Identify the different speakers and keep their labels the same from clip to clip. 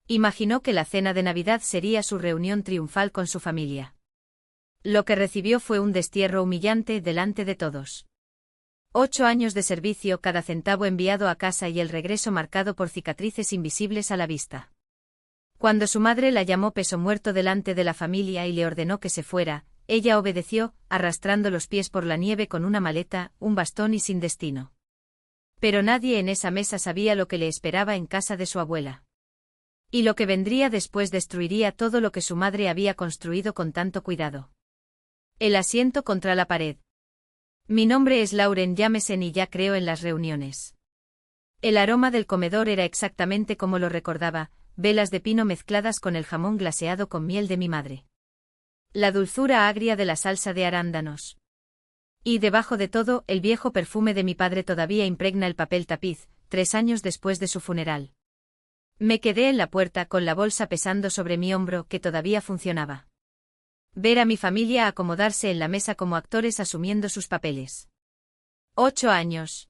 Speaker 1: Imaginó que la cena de Navidad sería su reunión triunfal con su familia. Lo que recibió fue un destierro humillante delante de todos. 8 años de servicio, cada centavo enviado a casa y el regreso marcado por cicatrices invisibles a la vista. Cuando su madre la llamó peso muerto delante de la familia y le ordenó que se fuera, ella obedeció, arrastrando los pies por la nieve con una maleta, un bastón y sin destino. Pero nadie en esa mesa sabía lo que le esperaba en casa de su abuela. Y lo que vendría después destruiría todo lo que su madre había construido con tanto cuidado. El asiento contra la pared. Mi nombre es Lauren Jamesen y ya creo en las reuniones. El aroma del comedor era exactamente como lo recordaba, velas de pino mezcladas con el jamón glaseado con miel de mi madre. La dulzura agria de la salsa de arándanos. Y debajo de todo, el viejo perfume de mi padre todavía impregna el papel tapiz, 3 años después de su funeral. Me quedé en la puerta con la bolsa pesando sobre mi hombro que todavía funcionaba. Ver a mi familia acomodarse en la mesa como actores asumiendo sus papeles. 8 años.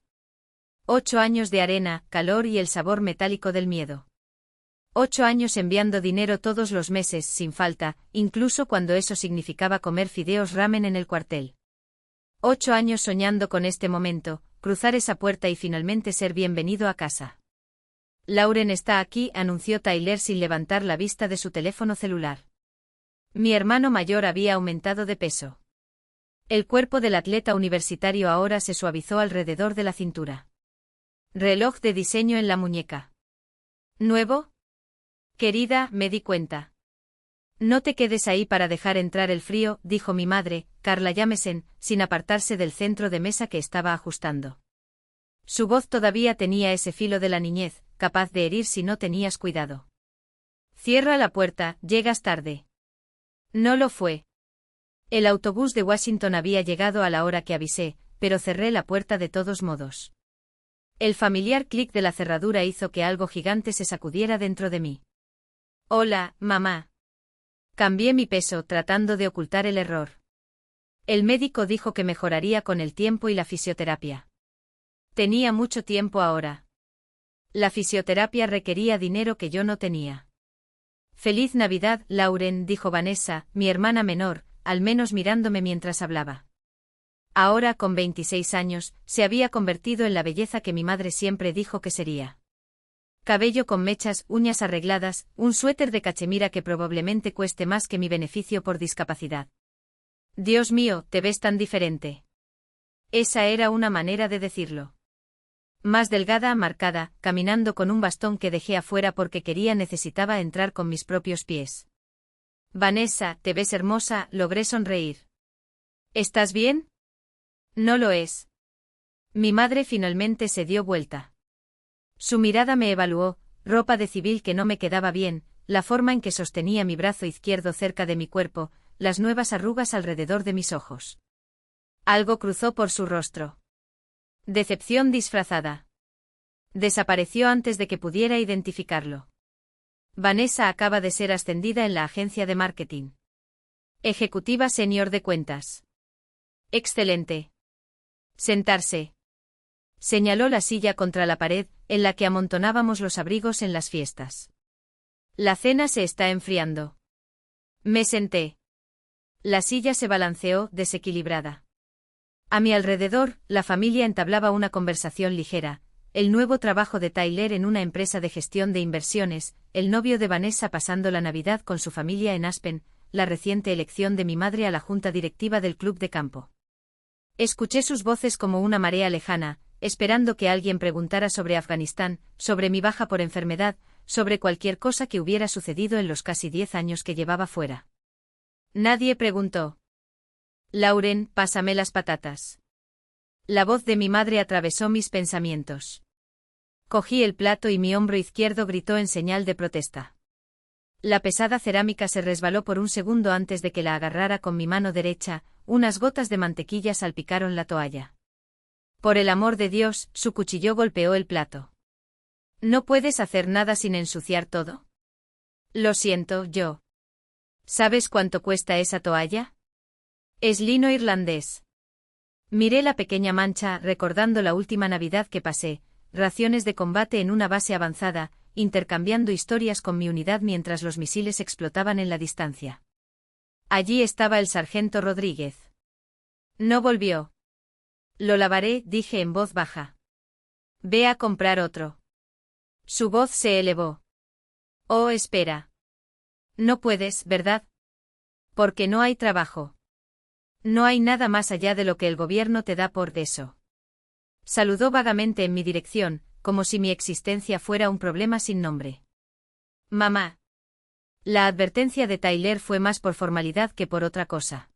Speaker 1: 8 años de arena, calor y el sabor metálico del miedo. 8 años enviando dinero todos los meses sin falta, incluso cuando eso significaba comer fideos ramen en el cuartel. 8 años soñando con este momento, cruzar esa puerta y finalmente ser bienvenido a casa. Lauren está aquí, anunció Tyler sin levantar la vista de su teléfono celular. Mi hermano mayor había aumentado de peso. El cuerpo del atleta universitario ahora se suavizó alrededor de la cintura. Reloj de diseño en la muñeca. ¿Nuevo? Querida, me di cuenta. No te quedes ahí para dejar entrar el frío, dijo mi madre, Carla Jamesen, sin apartarse del centro de mesa que estaba ajustando. Su voz todavía tenía ese filo de la niñez, capaz de herir si no tenías cuidado. Cierra la puerta, llegas tarde. No lo fue. El autobús de Washington había llegado a la hora que avisé, pero cerré la puerta de todos modos. El familiar clic de la cerradura hizo que algo gigante se sacudiera dentro de mí. Hola, mamá. Cambié mi peso tratando de ocultar el error. El médico dijo que mejoraría con el tiempo y la fisioterapia. Tenía mucho tiempo ahora. La fisioterapia requería dinero que yo no tenía. Feliz Navidad, Lauren, dijo Vanessa, mi hermana menor, al menos mirándome mientras hablaba. Ahora, con 26 años, se había convertido en la belleza que mi madre siempre dijo que sería. Cabello con mechas, uñas arregladas, un suéter de cachemira que probablemente cueste más que mi beneficio por discapacidad. Dios mío, te ves tan diferente. Esa era una manera de decirlo. Más delgada, marcada, caminando con un bastón que dejé afuera porque necesitaba entrar con mis propios pies. Vanessa, te ves hermosa, logré sonreír. ¿Estás bien? No lo es. Mi madre finalmente se dio vuelta. Su mirada me evaluó, ropa de civil que no me quedaba bien, la forma en que sostenía mi brazo izquierdo cerca de mi cuerpo, las nuevas arrugas alrededor de mis ojos. Algo cruzó por su rostro. Decepción disfrazada. Desapareció antes de que pudiera identificarlo. Vanessa acaba de ser ascendida en la agencia de marketing. Ejecutiva senior de cuentas. Excelente. Sentarse. Señaló la silla contra la pared, en la que amontonábamos los abrigos en las fiestas. La cena se está enfriando. Me senté. La silla se balanceó, desequilibrada. A mi alrededor, la familia entablaba una conversación ligera, el nuevo trabajo de Tyler en una empresa de gestión de inversiones, el novio de Vanessa pasando la Navidad con su familia en Aspen, la reciente elección de mi madre a la junta directiva del club de campo. Escuché sus voces como una marea lejana, esperando que alguien preguntara sobre Afganistán, sobre mi baja por enfermedad, sobre cualquier cosa que hubiera sucedido en los casi 10 años que llevaba fuera. Nadie preguntó. Lauren, pásame las patatas. La voz de mi madre atravesó mis pensamientos. Cogí el plato y mi hombro izquierdo gritó en señal de protesta. La pesada cerámica se resbaló por un segundo antes de que la agarrara con mi mano derecha, unas gotas de mantequilla salpicaron la toalla. Por el amor de Dios, su cuchillo golpeó el plato. ¿No puedes hacer nada sin ensuciar todo? Lo siento, yo. ¿Sabes cuánto cuesta esa toalla? Es lino irlandés. Miré la pequeña mancha, recordando la última Navidad que pasé, raciones de combate en una base avanzada, intercambiando historias con mi unidad mientras los misiles explotaban en la distancia. Allí estaba el sargento Rodríguez. No volvió. Lo lavaré, dije en voz baja. Ve a comprar otro. Su voz se elevó. Oh, espera. No puedes, ¿verdad? Porque no hay trabajo. No hay nada más allá de lo que el gobierno te da por eso. Saludó vagamente en mi dirección, como si mi existencia fuera un problema sin nombre. Mamá. La advertencia de Tyler fue más por formalidad que por otra cosa.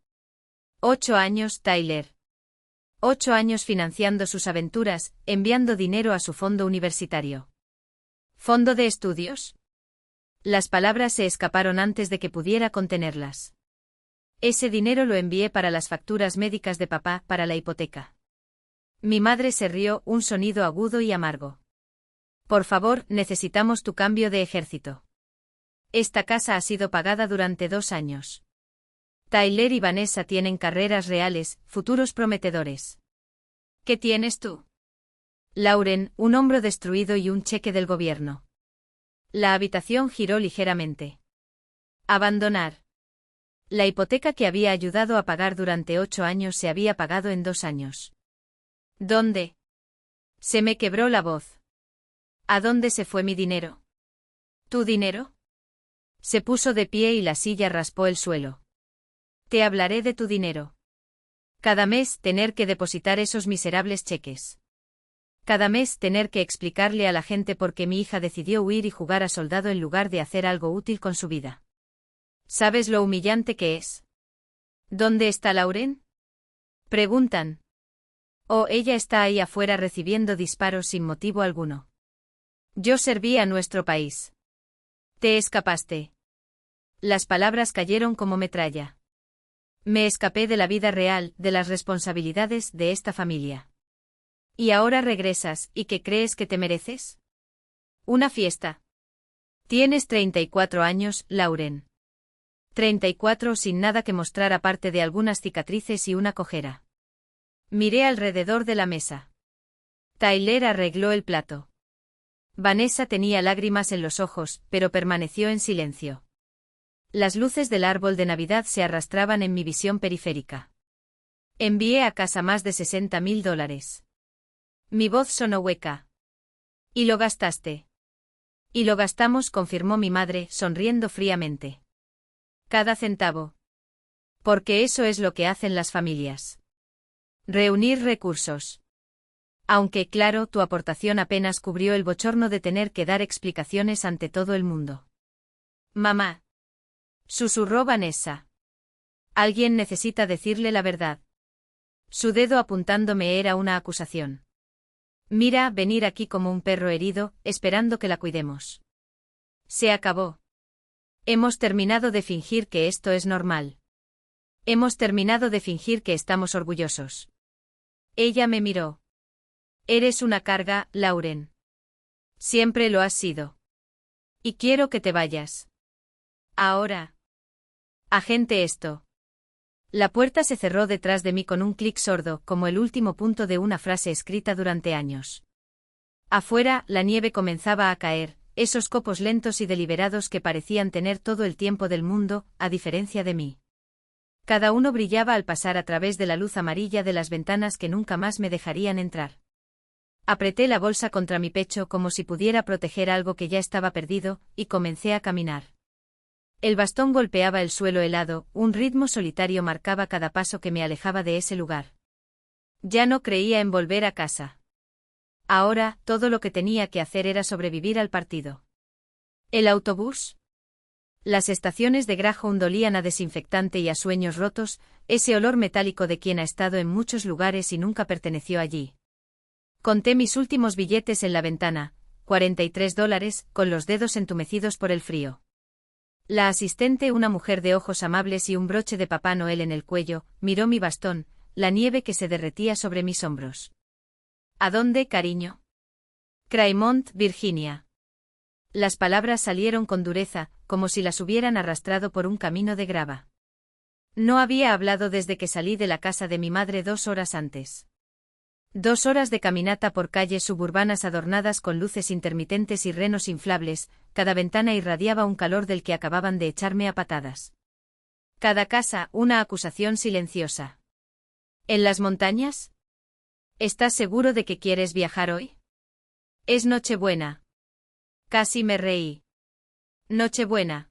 Speaker 1: 8 años, Tyler. 8 años financiando sus aventuras, enviando dinero a su fondo universitario. ¿Fondo de estudios? Las palabras se escaparon antes de que pudiera contenerlas. Ese dinero lo envié para las facturas médicas de papá, para la hipoteca. Mi madre se rió, un sonido agudo y amargo. Por favor, necesitamos tu cambio de ejército. Esta casa ha sido pagada durante 2 años. Tyler y Vanessa tienen carreras reales, futuros prometedores. ¿Qué tienes tú? Lauren, un hombro destruido y un cheque del gobierno. La habitación giró ligeramente. Abandonar. La hipoteca que había ayudado a pagar durante 8 años se había pagado en 2 años. ¿Dónde? Se me quebró la voz. ¿A dónde se fue mi dinero? ¿Tu dinero? Se puso de pie y la silla raspó el suelo. Te hablaré de tu dinero. Cada mes tener que depositar esos miserables cheques. Cada mes tener que explicarle a la gente por qué mi hija decidió huir y jugar a soldado en lugar de hacer algo útil con su vida. ¿Sabes lo humillante que es? ¿Dónde está Lauren? Preguntan. Oh, ella está ahí afuera recibiendo disparos sin motivo alguno. Yo serví a nuestro país. Te escapaste. Las palabras cayeron como metralla. Me escapé de la vida real, de las responsabilidades de esta familia. ¿Y ahora regresas, y qué crees que te mereces? Una fiesta. Tienes 34 años, Lauren. 34 sin nada que mostrar aparte de algunas cicatrices y una cojera. Miré alrededor de la mesa. Tyler arregló el plato. Vanessa tenía lágrimas en los ojos, pero permaneció en silencio. Las luces del árbol de Navidad se arrastraban en mi visión periférica. Envié a casa más de $60,000. Mi voz sonó hueca. ¿Y lo gastaste? Y lo gastamos, confirmó mi madre, sonriendo fríamente. Cada centavo. Porque eso es lo que hacen las familias. Reunir recursos. Aunque, claro, tu aportación apenas cubrió el bochorno de tener que dar explicaciones ante todo el mundo. Mamá. Susurró Vanessa. Alguien necesita decirle la verdad. Su dedo apuntándome era una acusación. Mira, venir aquí como un perro herido, esperando que la cuidemos. Se acabó. Hemos terminado de fingir que esto es normal. Hemos terminado de fingir que estamos orgullosos. Ella me miró. Eres una carga, Lauren. Siempre lo has sido. Y quiero que te vayas. Ahora. Agente esto. La puerta se cerró detrás de mí con un clic sordo, como el último punto de una frase escrita durante años. Afuera, la nieve comenzaba a caer, esos copos lentos y deliberados que parecían tener todo el tiempo del mundo, a diferencia de mí. Cada uno brillaba al pasar a través de la luz amarilla de las ventanas que nunca más me dejarían entrar. Apreté la bolsa contra mi pecho como si pudiera proteger algo que ya estaba perdido, y comencé a caminar. El bastón golpeaba el suelo helado, un ritmo solitario marcaba cada paso que me alejaba de ese lugar. Ya no creía en volver a casa. Ahora, todo lo que tenía que hacer era sobrevivir al partido. ¿El autobús? Las estaciones de Greyhound olían a desinfectante y a sueños rotos, ese olor metálico de quien ha estado en muchos lugares y nunca perteneció allí. Conté mis últimos billetes en la ventana, $43, con los dedos entumecidos por el frío. La asistente, una mujer de ojos amables y un broche de Papá Noel en el cuello, miró mi bastón, la nieve que se derretía sobre mis hombros. ¿A dónde, cariño? Craymont, Virginia. Las palabras salieron con dureza, como si las hubieran arrastrado por un camino de grava. No había hablado desde que salí de la casa de mi madre 2 horas antes. 2 horas de caminata por calles suburbanas adornadas con luces intermitentes y renos inflables, cada ventana irradiaba un calor del que acababan de echarme a patadas. Cada casa, una acusación silenciosa. ¿En las montañas? ¿Estás seguro de que quieres viajar hoy? Es Nochebuena. Casi me reí. Nochebuena.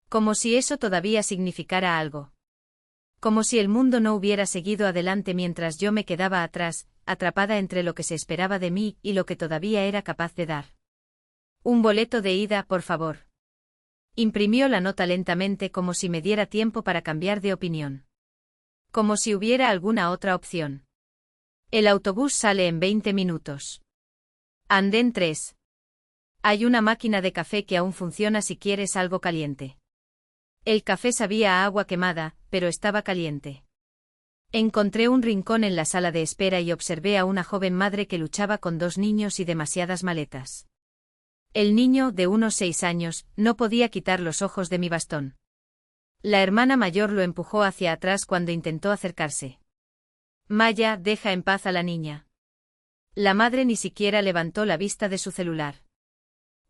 Speaker 1: Como si eso todavía significara algo. Como si el mundo no hubiera seguido adelante mientras yo me quedaba atrás, atrapada entre lo que se esperaba de mí y lo que todavía era capaz de dar. Un boleto de ida, por favor. Imprimió la nota lentamente como si me diera tiempo para cambiar de opinión. Como si hubiera alguna otra opción. El autobús sale en 20 minutos. Andén 3. Hay una máquina de café que aún funciona si quieres algo caliente. El café sabía a agua quemada, pero estaba caliente. Encontré un rincón en la sala de espera y observé a una joven madre que luchaba con 2 niños y demasiadas maletas. El niño, de unos 6 años, no podía quitar los ojos de mi bastón. La hermana mayor lo empujó hacia atrás cuando intentó acercarse. Maya, deja en paz a la niña. La madre ni siquiera levantó la vista de su celular.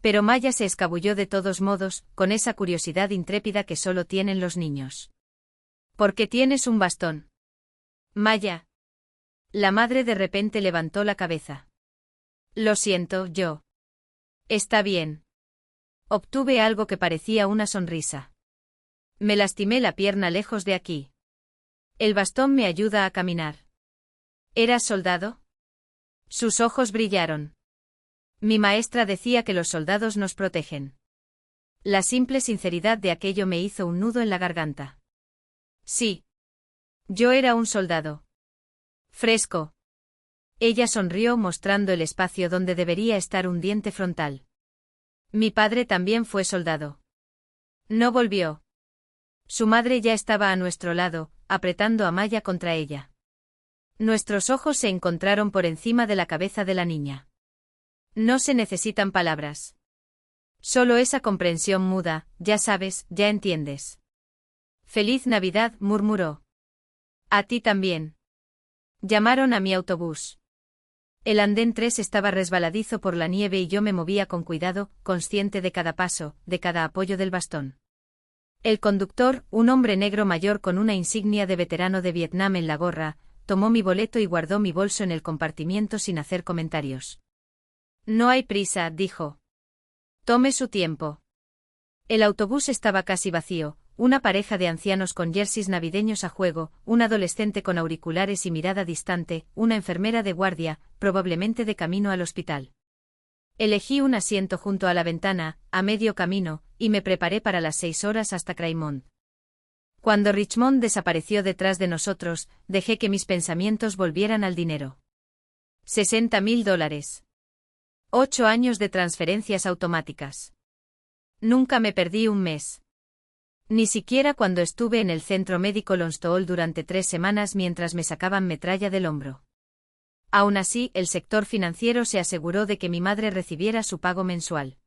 Speaker 1: Pero Maya se escabulló de todos modos, con esa curiosidad intrépida que solo tienen los niños. ¿Por qué tienes un bastón? Maya. La madre de repente levantó la cabeza. Lo siento, yo. Está bien. Obtuve algo que parecía una sonrisa. Me lastimé la pierna lejos de aquí. El bastón me ayuda a caminar. ¿Eras soldado? Sus ojos brillaron. Mi maestra decía que los soldados nos protegen. La simple sinceridad de aquello me hizo un nudo en la garganta. Sí. Yo era un soldado. Fresco. Ella sonrió mostrando el espacio donde debería estar un diente frontal. Mi padre también fue soldado. No volvió. Su madre ya estaba a nuestro lado, apretando a Maya contra ella. Nuestros ojos se encontraron por encima de la cabeza de la niña. No se necesitan palabras. Solo esa comprensión muda, ya sabes, ya entiendes. Feliz Navidad, murmuró. A ti también. Llamaron a mi autobús. El andén 3 estaba resbaladizo por la nieve y yo me movía con cuidado, consciente de cada paso, de cada apoyo del bastón. El conductor, un hombre negro mayor con una insignia de veterano de Vietnam en la gorra, tomó mi boleto y guardó mi bolso en el compartimiento sin hacer comentarios. No hay prisa, dijo. Tome su tiempo. El autobús estaba casi vacío, una pareja de ancianos con jerseys navideños a juego, un adolescente con auriculares y mirada distante, una enfermera de guardia, probablemente de camino al hospital. Elegí un asiento junto a la ventana, a medio camino, y me preparé para las 6 horas hasta Craigmont. Cuando Richmond desapareció detrás de nosotros, dejé que mis pensamientos volvieran al dinero. $60.000. 8 años de transferencias automáticas. Nunca me perdí un mes. Ni siquiera cuando estuve en el centro médico Lonsdale durante 3 semanas mientras me sacaban metralla del hombro. Aún así, el sector financiero se aseguró de que mi madre recibiera su pago mensual.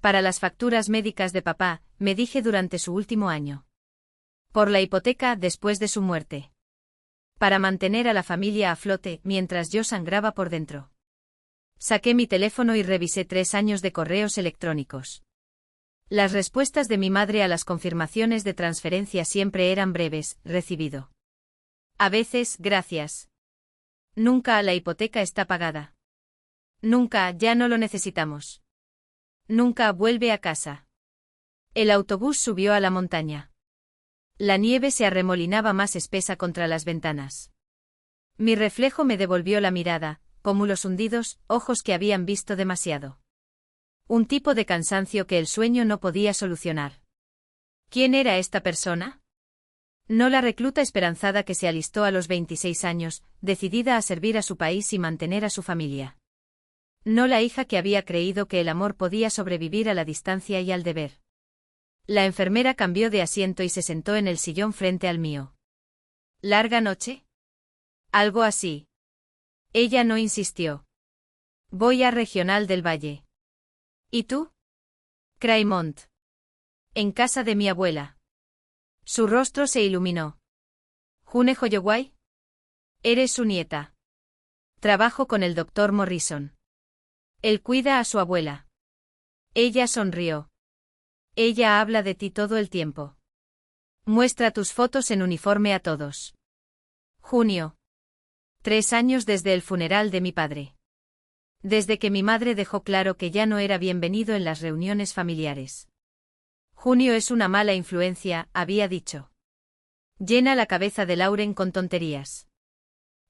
Speaker 1: Para las facturas médicas de papá, me dije durante su último año. Por la hipoteca después de su muerte. Para mantener a la familia a flote mientras yo sangraba por dentro. Saqué mi teléfono y revisé 3 años de correos electrónicos. Las respuestas de mi madre a las confirmaciones de transferencia siempre eran breves, recibido. A veces, gracias. Nunca, la hipoteca está pagada. Nunca, ya no lo necesitamos. Nunca, vuelve a casa. El autobús subió a la montaña. La nieve se arremolinaba más espesa contra las ventanas. Mi reflejo me devolvió la mirada, pómulos hundidos, ojos que habían visto demasiado. Un tipo de cansancio que el sueño no podía solucionar. ¿Quién era esta persona? No la recluta esperanzada que se alistó a los 26 años, decidida a servir a su país y mantener a su familia. No la hija que había creído que el amor podía sobrevivir a la distancia y al deber. La enfermera cambió de asiento y se sentó en el sillón frente al mío. ¿Larga noche? Algo así. Ella no insistió. Voy a Regional del Valle. ¿Y tú? Craigmont. En casa de mi abuela. Su rostro se iluminó. ¿June Holloway? Eres su nieta. Trabajo con el doctor Morrison. Él cuida a su abuela. Ella sonrió. Ella habla de ti todo el tiempo. Muestra tus fotos en uniforme a todos. Junio. 3 años desde el funeral de mi padre. Desde que mi madre dejó claro que ya no era bienvenido en las reuniones familiares. Junio es una mala influencia, había dicho. Llena la cabeza de Lauren con tonterías.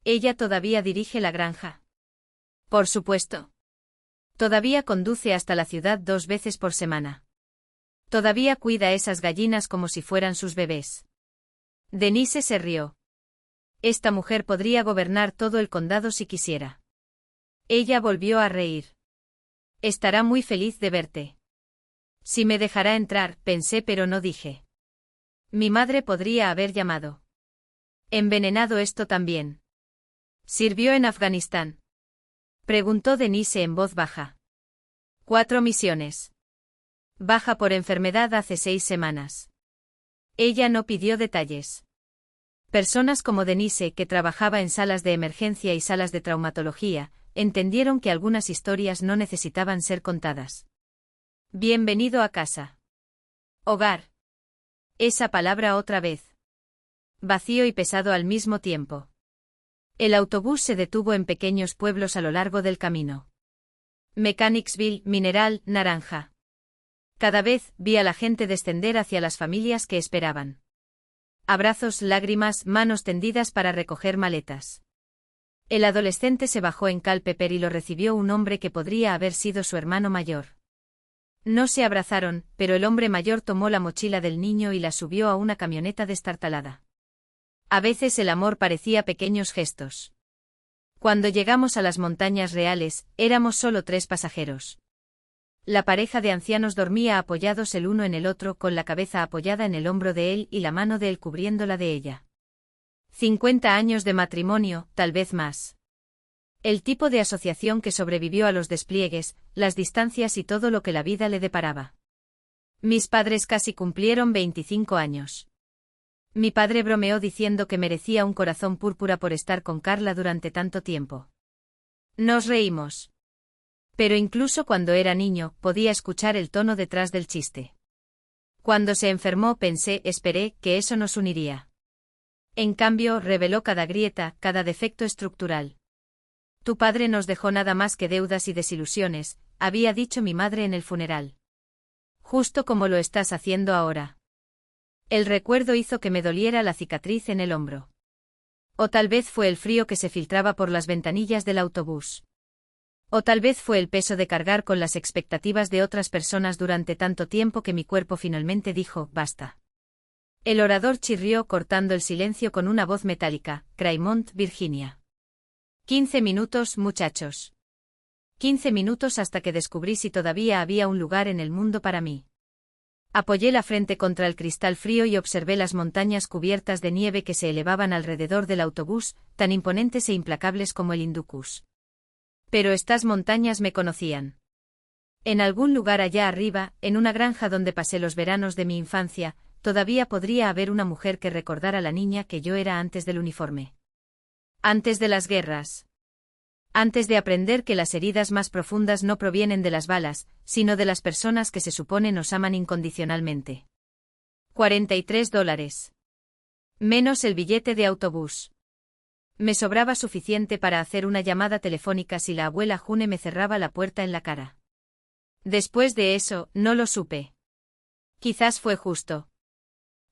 Speaker 1: Ella todavía dirige la granja. Por supuesto. Todavía conduce hasta la ciudad 2 veces por semana. Todavía cuida esas gallinas como si fueran sus bebés. Denise se rió. Esta mujer podría gobernar todo el condado si quisiera. Ella volvió a reír. Estará muy feliz de verte. Si me dejará entrar, pensé, pero no dije. Mi madre podría haber llamado. Envenenado esto también. ¿Sirvió en Afganistán? Preguntó Denise en voz baja. 4 misiones. Baja por enfermedad hace 6 semanas. Ella no pidió detalles. Personas como Denise, que trabajaba en salas de emergencia y salas de traumatología, entendieron que algunas historias no necesitaban ser contadas. Bienvenido a casa. Hogar. Esa palabra otra vez. Vacío y pesado al mismo tiempo. El autobús se detuvo en pequeños pueblos a lo largo del camino. Mechanicsville, Mineral, Naranja. Cada vez vi a la gente descender hacia las familias que esperaban. Abrazos, lágrimas, manos tendidas para recoger maletas. El adolescente se bajó en Culpeper y lo recibió un hombre que podría haber sido su hermano mayor. No se abrazaron, pero el hombre mayor tomó la mochila del niño y la subió a una camioneta destartalada. A veces el amor parecía pequeños gestos. Cuando llegamos a las montañas reales, éramos solo 3 pasajeros. La pareja de ancianos dormía apoyados el uno en el otro, con la cabeza apoyada en el hombro de él y la mano de él cubriendo la de ella. 50 años de matrimonio, tal vez más. El tipo de asociación que sobrevivió a los despliegues, las distancias y todo lo que la vida le deparaba. Mis padres casi cumplieron 25 años. Mi padre bromeó diciendo que merecía un corazón púrpura por estar con Carla durante tanto tiempo. Nos reímos. Pero incluso cuando era niño, podía escuchar el tono detrás del chiste. Cuando se enfermó esperé que eso nos uniría. En cambio, reveló cada grieta, cada defecto estructural. Tu padre nos dejó nada más que deudas y desilusiones, había dicho mi madre en el funeral. Justo como lo estás haciendo ahora. El recuerdo hizo que me doliera la cicatriz en el hombro. O tal vez fue el frío que se filtraba por las ventanillas del autobús. O tal vez fue el peso de cargar con las expectativas de otras personas durante tanto tiempo que mi cuerpo finalmente dijo, basta. El orador chirrió cortando el silencio con una voz metálica, Craymont, Virginia. 15 minutos, muchachos. 15 minutos hasta que descubrí si todavía había un lugar en el mundo para mí. Apoyé la frente contra el cristal frío y observé las montañas cubiertas de nieve que se elevaban alrededor del autobús, tan imponentes e implacables como el Hindu Kush. Pero estas montañas me conocían. En algún lugar allá arriba, en una granja donde pasé los veranos de mi infancia, todavía podría haber una mujer que recordara la niña que yo era antes del uniforme. Antes de las guerras. Antes de aprender que las heridas más profundas no provienen de las balas, sino de las personas que se supone nos aman incondicionalmente. $43. Menos el billete de autobús. Me sobraba suficiente para hacer una llamada telefónica si la abuela June me cerraba la puerta en la cara. Después de eso, no lo supe. Quizás fue justo.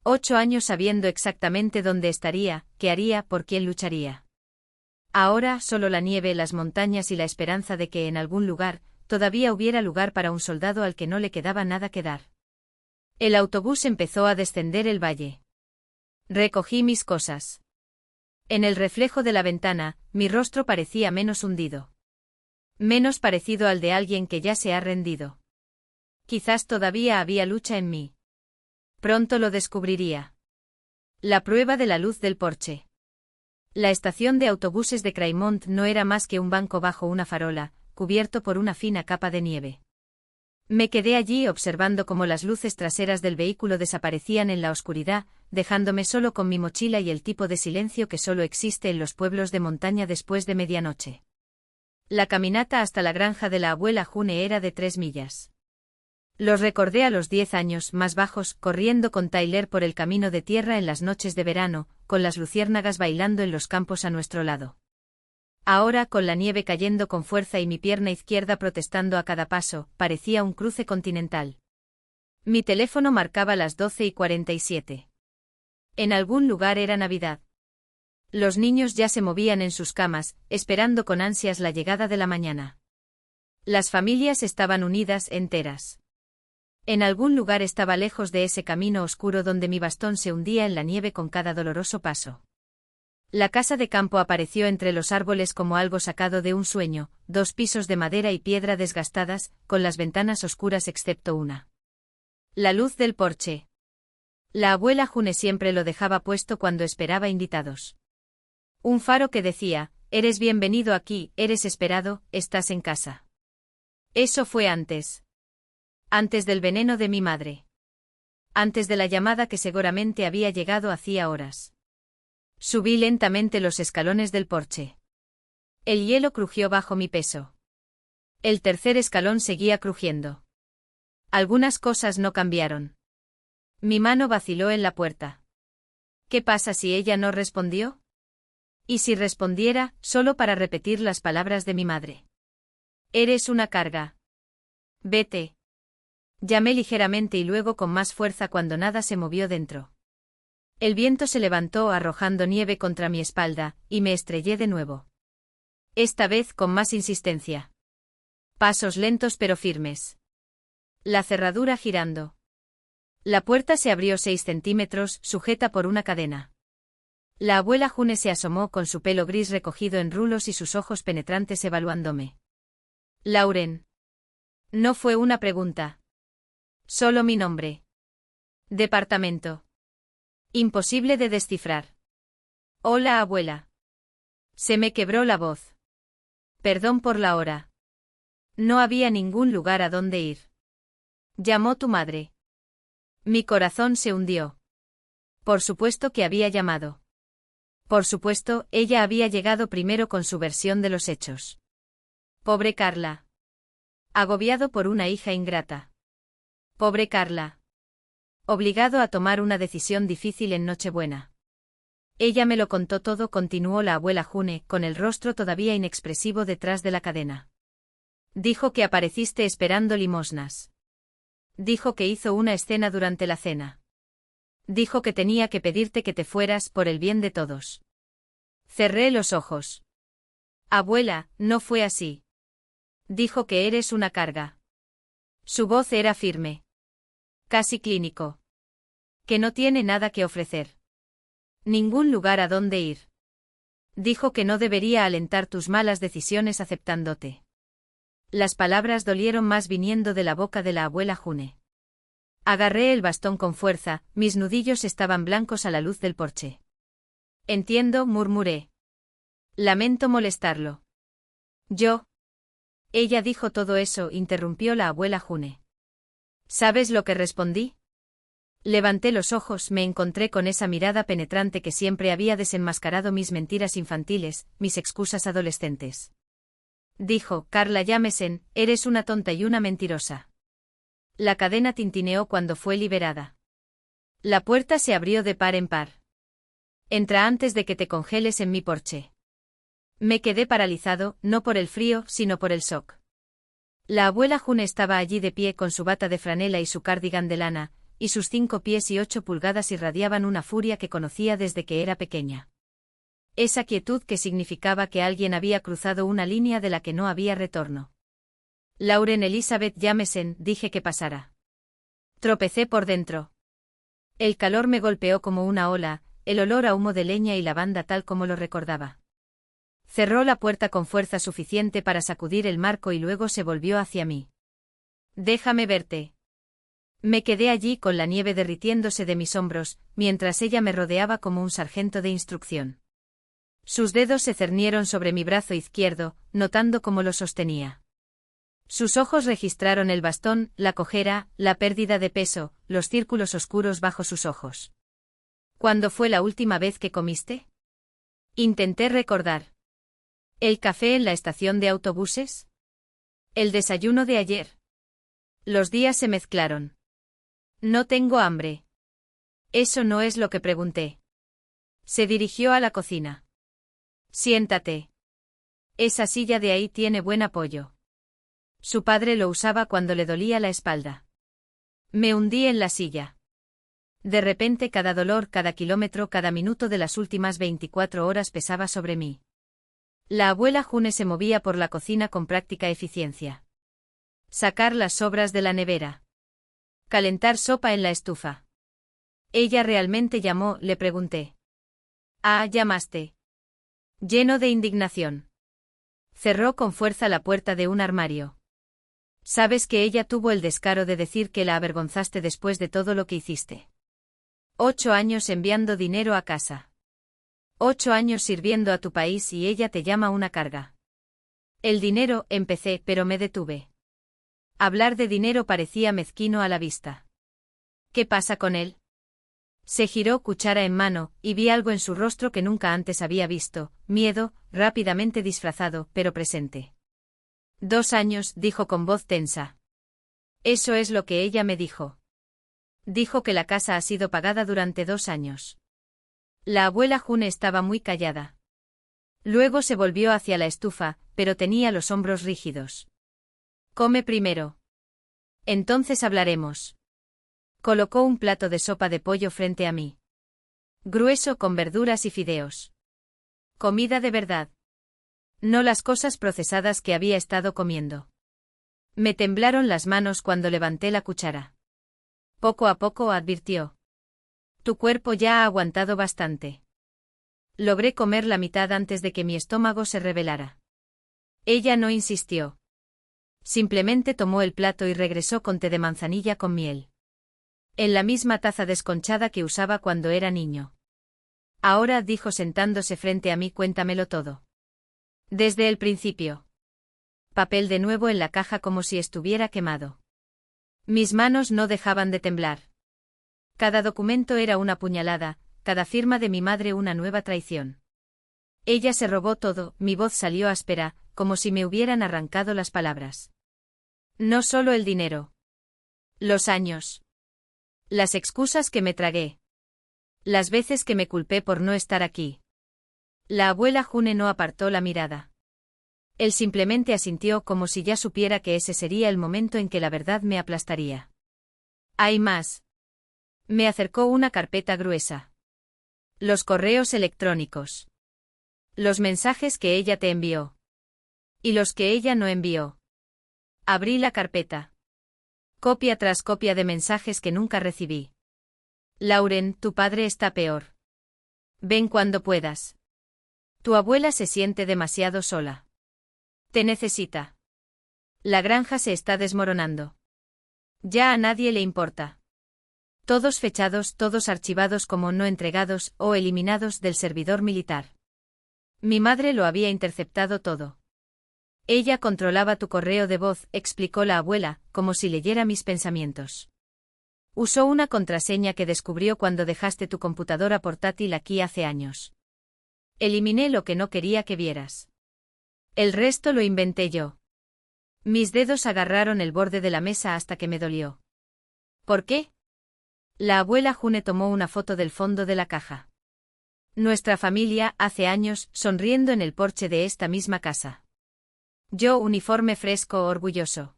Speaker 1: 8 años sabiendo exactamente dónde estaría, qué haría, por quién lucharía. Ahora solo la nieve, las montañas y la esperanza de que en algún lugar, todavía hubiera lugar para un soldado al que no le quedaba nada que dar. El autobús empezó a descender el valle. Recogí mis cosas. En el reflejo de la ventana, mi rostro parecía menos hundido. Menos parecido al de alguien que ya se ha rendido. Quizás todavía había lucha en mí. Pronto lo descubriría. La prueba de la luz del porche. La estación de autobuses de Craymont no era más que un banco bajo una farola, cubierto por una fina capa de nieve. Me quedé allí observando cómo las luces traseras del vehículo desaparecían en la oscuridad, dejándome solo con mi mochila y el tipo de silencio que solo existe en los pueblos de montaña después de medianoche. La caminata hasta la granja de la abuela June era de 3 millas. Los recordé a los 10 años más bajos, corriendo con Tyler por el camino de tierra en las noches de verano, con las luciérnagas bailando en los campos a nuestro lado. Ahora, con la nieve cayendo con fuerza y mi pierna izquierda protestando a cada paso, parecía un cruce continental. Mi teléfono marcaba las 12:47. En algún lugar era Navidad. Los niños ya se movían en sus camas, esperando con ansias la llegada de la mañana. Las familias estaban unidas, enteras. En algún lugar estaba lejos de ese camino oscuro donde mi bastón se hundía en la nieve con cada doloroso paso. La casa de campo apareció entre los árboles como algo sacado de un sueño, 2 pisos de madera y piedra desgastadas, con las ventanas oscuras excepto una. La luz del porche. La abuela June siempre lo dejaba puesto cuando esperaba invitados. Un faro que decía, eres bienvenido aquí, eres esperado, estás en casa. Eso fue antes. Antes del veneno de mi madre. Antes de la llamada que seguramente había llegado hacía horas. Subí lentamente los escalones del porche. El hielo crujió bajo mi peso. El tercer escalón seguía crujiendo. Algunas cosas no cambiaron. Mi mano vaciló en la puerta. ¿Qué pasa si ella no respondió? ¿Y si respondiera, solo para repetir las palabras de mi madre? Eres una carga. Vete. Llamé ligeramente y luego con más fuerza cuando nada se movió dentro. El viento se levantó arrojando nieve contra mi espalda, y me estrellé de nuevo. Esta vez con más insistencia. Pasos lentos pero firmes. La cerradura girando. La puerta se abrió 6 centímetros, sujeta por una cadena. La abuela June se asomó con su pelo gris recogido en rulos y sus ojos penetrantes evaluándome. Lauren. No fue una pregunta. Solo mi nombre. Departamento. Imposible de descifrar. Hola, abuela. Se me quebró la voz. Perdón por la hora. No había ningún lugar a donde ir. Llamó tu madre. Mi corazón se hundió. Por supuesto que había llamado. Por supuesto, ella había llegado primero con su versión de los hechos. Pobre Carla. Agobiado por una hija ingrata. Pobre Carla. Obligado a tomar una decisión difícil en Nochebuena. Ella me lo contó todo, continuó la abuela June, con el rostro todavía inexpresivo detrás de la cadena. Dijo que apareciste esperando limosnas. Dijo que hizo una escena durante la cena. Dijo que tenía que pedirte que te fueras por el bien de todos. Cerré los ojos. Abuela, no fue así. Dijo que eres una carga. Su voz era firme. Casi clínico. Que no tiene nada que ofrecer. Ningún lugar a donde ir. Dijo que no debería alentar tus malas decisiones aceptándote. Las palabras dolieron más viniendo de la boca de la abuela June. Agarré el bastón con fuerza, mis nudillos estaban blancos a la luz del porche. Entiendo, murmuré. Lamento molestarlo. Yo. Ella dijo todo eso, interrumpió la abuela June. ¿Sabes lo que respondí? Levanté los ojos, me encontré con esa mirada penetrante que siempre había desenmascarado mis mentiras infantiles, mis excusas adolescentes. Dijo, Carla Jamesen, eres una tonta y una mentirosa. La cadena tintineó cuando fue liberada. La puerta se abrió de par en par. Entra antes de que te congeles en mi porche. Me quedé paralizado, no por el frío, sino por el shock. La abuela June estaba allí de pie con su bata de franela y su cardigan de lana, y sus 5 pies y 8 pulgadas irradiaban una furia que conocía desde que era pequeña. Esa quietud que significaba que alguien había cruzado una línea de la que no había retorno. Lauren Elizabeth Jamesen, dije que pasara. Tropecé por dentro. El calor me golpeó como una ola, el olor a humo de leña y lavanda tal como lo recordaba. Cerró la puerta con fuerza suficiente para sacudir el marco y luego se volvió hacia mí. Déjame verte. Me quedé allí con la nieve derritiéndose de mis hombros, mientras ella me rodeaba como un sargento de instrucción. Sus dedos se cernieron sobre mi brazo izquierdo, notando cómo lo sostenía. Sus ojos registraron el bastón, la cojera, la pérdida de peso, los círculos oscuros bajo sus ojos. ¿Cuándo fue la última vez que comiste? Intenté recordar. ¿El café en la estación de autobuses? ¿El desayuno de ayer? Los días se mezclaron. No tengo hambre. Eso no es lo que pregunté. Se dirigió a la cocina. Siéntate. Esa silla de ahí tiene buen apoyo. Su padre lo usaba cuando le dolía la espalda. Me hundí en la silla. De repente cada dolor, cada kilómetro, cada minuto de las últimas 24 horas pesaba sobre mí. La abuela June se movía por la cocina con práctica eficiencia. Sacar las sobras de la nevera. Calentar sopa en la estufa. ¿Ella realmente llamó?, le pregunté. Ah, llamaste. Lleno de indignación. Cerró con fuerza la puerta de un armario. Sabes que ella tuvo el descaro de decir que la avergonzaste después de todo lo que hiciste. 8 años enviando dinero a casa. 8 años sirviendo a tu país y ella te llama una carga. El dinero, empecé, pero me detuve. Hablar de dinero parecía mezquino a la vista. ¿Qué pasa con él? Se giró cuchara en mano, y vi algo en su rostro que nunca antes había visto, miedo, rápidamente disfrazado, pero presente. 2 años, dijo con voz tensa. Eso es lo que ella me dijo. Dijo que la casa ha sido pagada durante 2 años. La abuela June estaba muy callada. Luego se volvió hacia la estufa, pero tenía los hombros rígidos. Come primero. Entonces hablaremos. Colocó un plato de sopa de pollo frente a mí. Grueso con verduras y fideos. Comida de verdad. No las cosas procesadas que había estado comiendo. Me temblaron las manos cuando levanté la cuchara. Poco a poco, advirtió. Tu cuerpo ya ha aguantado bastante. Logré comer la mitad antes de que mi estómago se rebelara. Ella no insistió. Simplemente tomó el plato y regresó con té de manzanilla con miel. En la misma taza desconchada que usaba cuando era niño. Ahora, dijo sentándose frente a mí, cuéntamelo todo. Desde el principio. Papel de nuevo en la caja como si estuviera quemado. Mis manos no dejaban de temblar. Cada documento era una puñalada, cada firma de mi madre una nueva traición. Ella se robó todo, mi voz salió áspera, como si me hubieran arrancado las palabras. No solo el dinero. Los años. Las excusas que me tragué. Las veces que me culpé por no estar aquí. La abuela June no apartó la mirada. Él simplemente asintió como si ya supiera que ese sería el momento en que la verdad me aplastaría. Hay más. Me acercó una carpeta gruesa. Los correos electrónicos. Los mensajes que ella te envió. Y los que ella no envió. Abrí la carpeta. Copia tras copia de mensajes que nunca recibí. Lauren, tu padre está peor. Ven cuando puedas. Tu abuela se siente demasiado sola. Te necesita. La granja se está desmoronando. Ya a nadie le importa. Todos fechados, todos archivados como no entregados o eliminados del servidor militar. Mi madre lo había interceptado todo. Ella controlaba tu correo de voz, explicó la abuela, como si leyera mis pensamientos. Usó una contraseña que descubrió cuando dejaste tu computadora portátil aquí hace años. Eliminé lo que no quería que vieras. El resto lo inventé yo. Mis dedos agarraron el borde de la mesa hasta que me dolió. ¿Por qué? La abuela June tomó una foto del fondo de la caja. Nuestra familia, hace años, sonriendo en el porche de esta misma casa. Yo, uniforme fresco, orgulloso.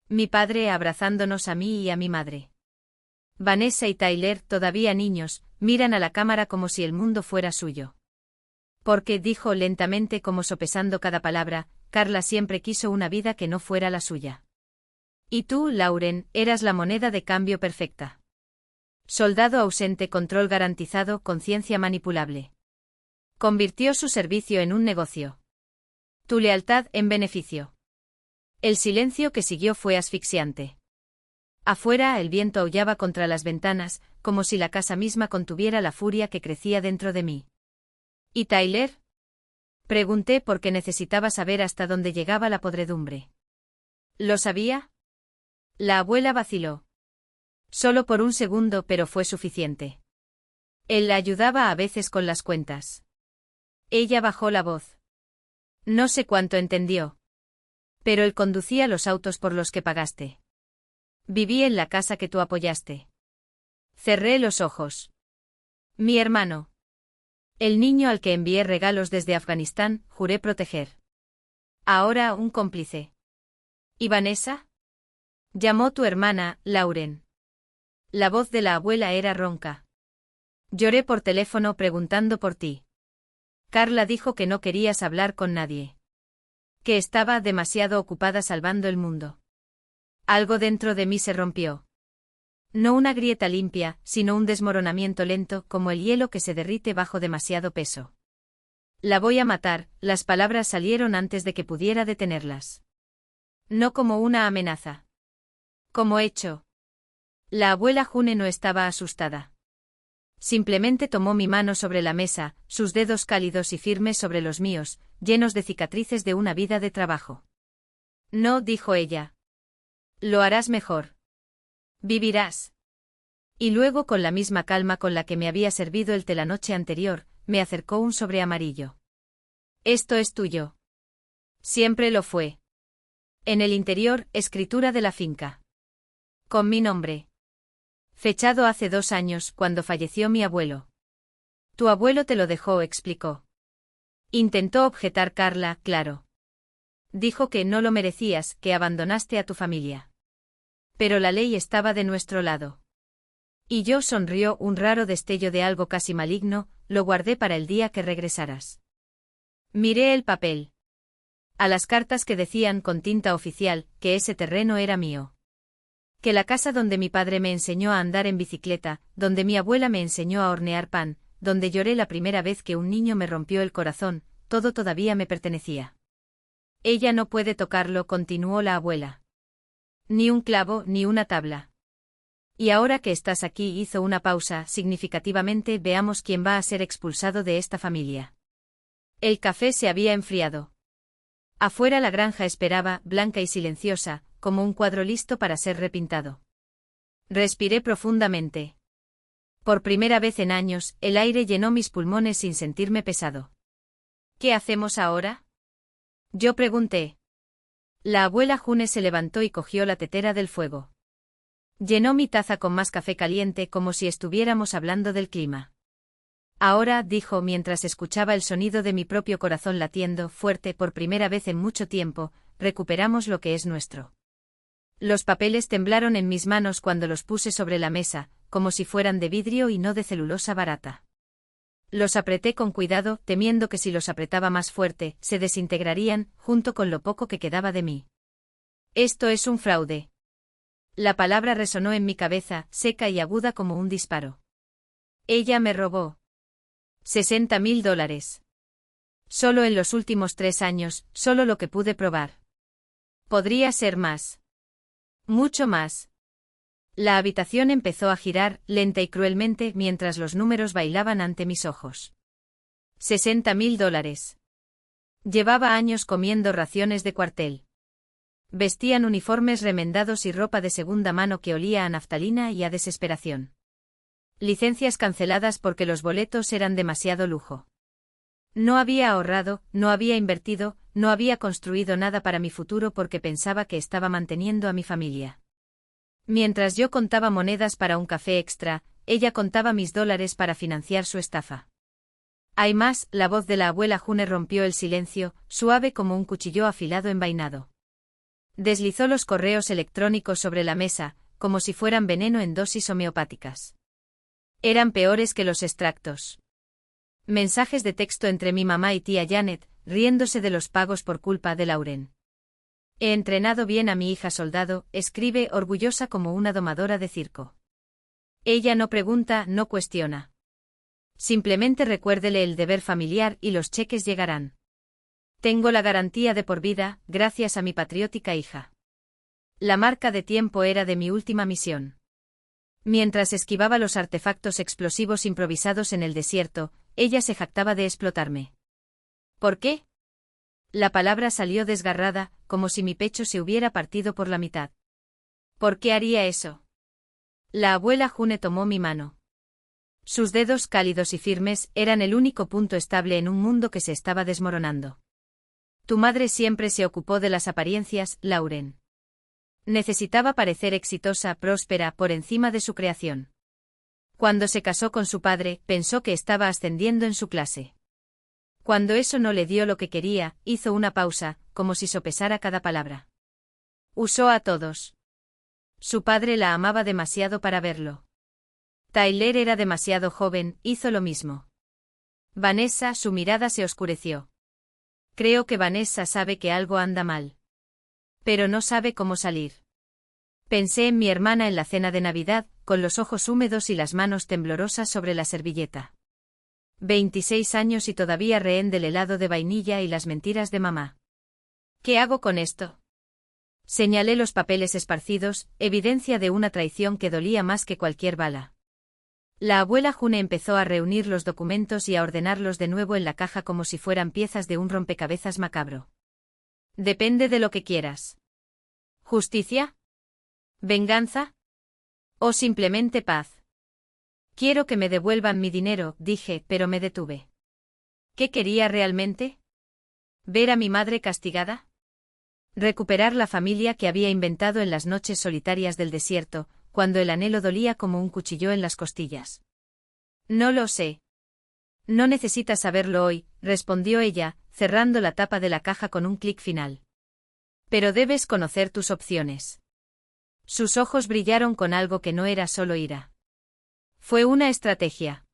Speaker 1: Mi padre abrazándonos a mí y a mi madre. Vanessa y Tyler, todavía niños, miran a la cámara como si el mundo fuera suyo. Porque, dijo lentamente como sopesando cada palabra, Carla siempre quiso una vida que no fuera la suya. Y tú, Lauren, eras la moneda de cambio perfecta. Soldado ausente, control garantizado, conciencia manipulable. Convirtió su servicio en un negocio. Tu lealtad en beneficio. El silencio que siguió fue asfixiante. Afuera el viento aullaba contra las ventanas, como si la casa misma contuviera la furia que crecía dentro de mí. ¿Y Tyler? Pregunté porque necesitaba saber hasta dónde llegaba la podredumbre. ¿Lo sabía? La abuela vaciló. Solo por un segundo, pero fue suficiente. Él la ayudaba a veces con las cuentas. Ella bajó la voz. No sé cuánto entendió. Pero él conducía los autos por los que pagaste. Viví en la casa que tú apoyaste. Cerré los ojos. Mi hermano. El niño al que envié regalos desde Afganistán, juré proteger. Ahora un cómplice. ¿Y Vanessa? Llamó tu hermana, Lauren. La voz de la abuela era ronca. Lloré por teléfono preguntando por ti. Carla dijo que no querías hablar con nadie. Que estaba demasiado ocupada salvando el mundo. Algo dentro de mí se rompió. No una grieta limpia, sino un desmoronamiento lento como el hielo que se derrite bajo demasiado peso. La voy a matar, las palabras salieron antes de que pudiera detenerlas. No como una amenaza. Como hecho. La abuela June no estaba asustada. Simplemente tomó mi mano sobre la mesa, sus dedos cálidos y firmes sobre los míos, llenos de cicatrices de una vida de trabajo. No, dijo ella. Lo harás mejor. Vivirás. Y luego, con la misma calma con la que me había servido el té la noche anterior, me acercó un sobre amarillo. Esto es tuyo. Siempre lo fue. En el interior, escritura de la finca. Con mi nombre. Fechado hace 2 años, cuando falleció mi abuelo. Tu abuelo te lo dejó, explicó. Intentó objetar Carla, claro. Dijo que no lo merecías, que abandonaste a tu familia. Pero la ley estaba de nuestro lado. Y yo, sonrió un raro destello de algo casi maligno, lo guardé para el día que regresaras. Miré el papel. A las cartas que decían con tinta oficial que ese terreno era mío. Que la casa donde mi padre me enseñó a andar en bicicleta, donde mi abuela me enseñó a hornear pan, donde lloré la primera vez que un niño me rompió el corazón, todo todavía me pertenecía. Ella no puede tocarlo, continuó la abuela. Ni un clavo, ni una tabla. Y ahora que estás aquí, hizo una pausa, significativamente, veamos quién va a ser expulsado de esta familia. El café se había enfriado. Afuera la granja esperaba, blanca y silenciosa, como un cuadro listo para ser repintado. Respiré profundamente. Por primera vez en años, el aire llenó mis pulmones sin sentirme pesado. ¿Qué hacemos ahora? Yo pregunté. La abuela June se levantó y cogió la tetera del fuego. Llenó mi taza con más café caliente como si estuviéramos hablando del clima. Ahora, dijo mientras escuchaba el sonido de mi propio corazón latiendo fuerte por primera vez en mucho tiempo, recuperamos lo que es nuestro. Los papeles temblaron en mis manos cuando los puse sobre la mesa, como si fueran de vidrio y no de celulosa barata. Los apreté con cuidado, temiendo que si los apretaba más fuerte, se desintegrarían, junto con lo poco que quedaba de mí. Esto es un fraude. La palabra resonó en mi cabeza, seca y aguda como un disparo. Ella me robó. $60.000. Solo en los últimos 3 años, solo lo que pude probar. Podría ser más. Mucho más. La habitación empezó a girar, lenta y cruelmente, mientras los números bailaban ante mis ojos. $60.000. Llevaba años comiendo raciones de cuartel. Vestían uniformes remendados y ropa de segunda mano que olía a naftalina y a desesperación. Licencias canceladas porque los boletos eran demasiado lujo. No había ahorrado, no había invertido, no había construido nada para mi futuro porque pensaba que estaba manteniendo a mi familia. Mientras yo contaba monedas para un café extra, ella contaba mis dólares para financiar su estafa. Hay más, la voz de la abuela June rompió el silencio, suave como un cuchillo afilado envainado. Deslizó los correos electrónicos sobre la mesa, como si fueran veneno en dosis homeopáticas. Eran peores que los extractos. Mensajes de texto entre mi mamá y tía Janet, riéndose de los pagos por culpa de Lauren. He entrenado bien a mi hija soldado, escribe orgullosa como una domadora de circo. Ella no pregunta, no cuestiona. Simplemente recuérdele el deber familiar y los cheques llegarán. Tengo la garantía de por vida, gracias a mi patriótica hija. La marca de tiempo era de mi última misión. Mientras esquivaba los artefactos explosivos improvisados en el desierto, ella se jactaba de explotarme. ¿Por qué? La palabra salió desgarrada, como si mi pecho se hubiera partido por la mitad. ¿Por qué haría eso? La abuela June tomó mi mano. Sus dedos cálidos y firmes eran el único punto estable en un mundo que se estaba desmoronando. Tu madre siempre se ocupó de las apariencias, Lauren. Necesitaba parecer exitosa, próspera, por encima de su creación. Cuando se casó con su padre, pensó que estaba ascendiendo en su clase. Cuando eso no le dio lo que quería, hizo una pausa, como si sopesara cada palabra. Usó a todos. Su padre la amaba demasiado para verlo. Tyler era demasiado joven, hizo lo mismo. Vanessa, su mirada se oscureció. Creo que Vanessa sabe que algo anda mal. Pero no sabe cómo salir. Pensé en mi hermana en la cena de Navidad, con los ojos húmedos y las manos temblorosas sobre la servilleta. 26 años y todavía rehén del helado de vainilla y las mentiras de mamá. ¿Qué hago con esto? Señalé los papeles esparcidos, evidencia de una traición que dolía más que cualquier bala. La abuela June empezó a reunir los documentos y a ordenarlos de nuevo en la caja como si fueran piezas de un rompecabezas macabro. Depende de lo que quieras. ¿Justicia? ¿Venganza? ¿O simplemente paz? Quiero que me devuelvan mi dinero, dije, pero me detuve. ¿Qué quería realmente? ¿Ver a mi madre castigada? Recuperar la familia que había inventado en las noches solitarias del desierto, cuando el anhelo dolía como un cuchillo en las costillas. No lo sé. No necesitas saberlo hoy, respondió ella, cerrando la tapa de la caja con un clic final. Pero debes conocer tus opciones. Sus ojos brillaron con algo que no era solo ira. Fue una estrategia.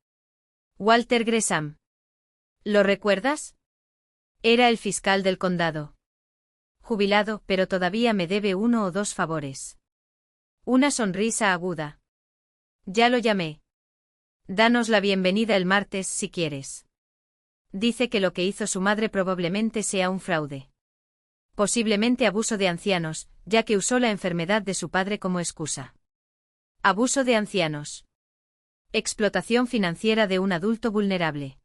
Speaker 1: Walter Gresham. ¿Lo recuerdas? Era el fiscal del condado. Jubilado, pero todavía me debe 1 o 2 favores. Una sonrisa aguda. Ya lo llamé. Danos la bienvenida el martes si quieres. Dice que lo que hizo su madre probablemente sea un fraude. Posiblemente abuso de ancianos, ya que usó la enfermedad de su padre como excusa. Abuso de ancianos. Explotación financiera de un adulto vulnerable.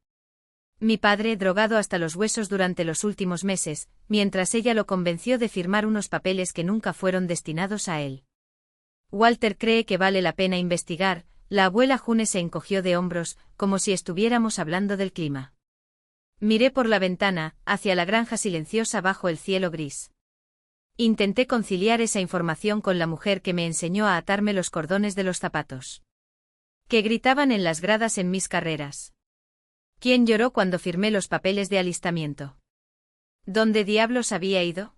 Speaker 1: Mi padre, drogado hasta los huesos durante los últimos meses, mientras ella lo convenció de firmar unos papeles que nunca fueron destinados a él. Walter cree que vale la pena investigar. La abuela June se encogió de hombros, como si estuviéramos hablando del clima. Miré por la ventana, hacia la granja silenciosa bajo el cielo gris. Intenté conciliar esa información con la mujer que me enseñó a atarme los cordones de los zapatos. Que gritaban en las gradas en mis carreras. ¿Quién lloró cuando firmé los papeles de alistamiento? ¿Dónde diablos había ido?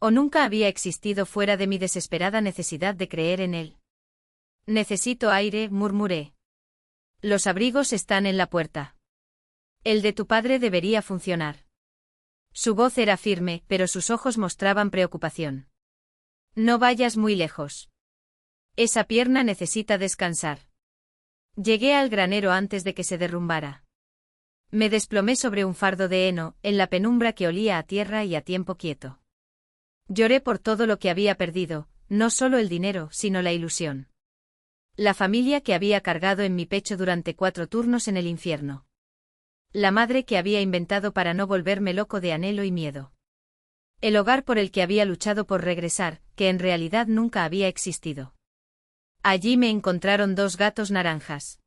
Speaker 1: ¿O nunca había existido fuera de mi desesperada necesidad de creer en él? Necesito aire, murmuré. Los abrigos están en la puerta. El de tu padre debería funcionar. Su voz era firme, pero sus ojos mostraban preocupación. No vayas muy lejos. Esa pierna necesita descansar. Llegué al granero antes de que se derrumbara. Me desplomé sobre un fardo de heno, en la penumbra que olía a tierra y a tiempo quieto. Lloré por todo lo que había perdido, no solo el dinero, sino la ilusión. La familia que había cargado en mi pecho durante 4 turnos en el infierno. La madre que había inventado para no volverme loco de anhelo y miedo. El hogar por el que había luchado por regresar, que en realidad nunca había existido. Allí me encontraron 2 gatos naranjas.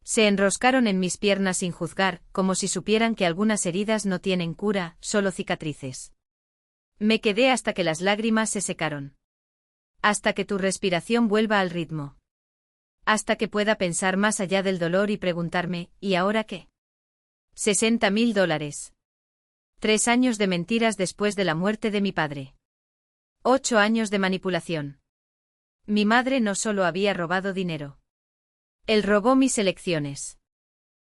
Speaker 1: Se enroscaron en mis piernas sin juzgar, como si supieran que algunas heridas no tienen cura, solo cicatrices. Me quedé hasta que las lágrimas se secaron. Hasta que tu respiración vuelva al ritmo. Hasta que pueda pensar más allá del dolor y preguntarme, ¿y ahora qué? $60.000. 3 años de mentiras después de la muerte de mi padre. 8 años de manipulación. Mi madre no solo había robado dinero. Él robó mis elecciones.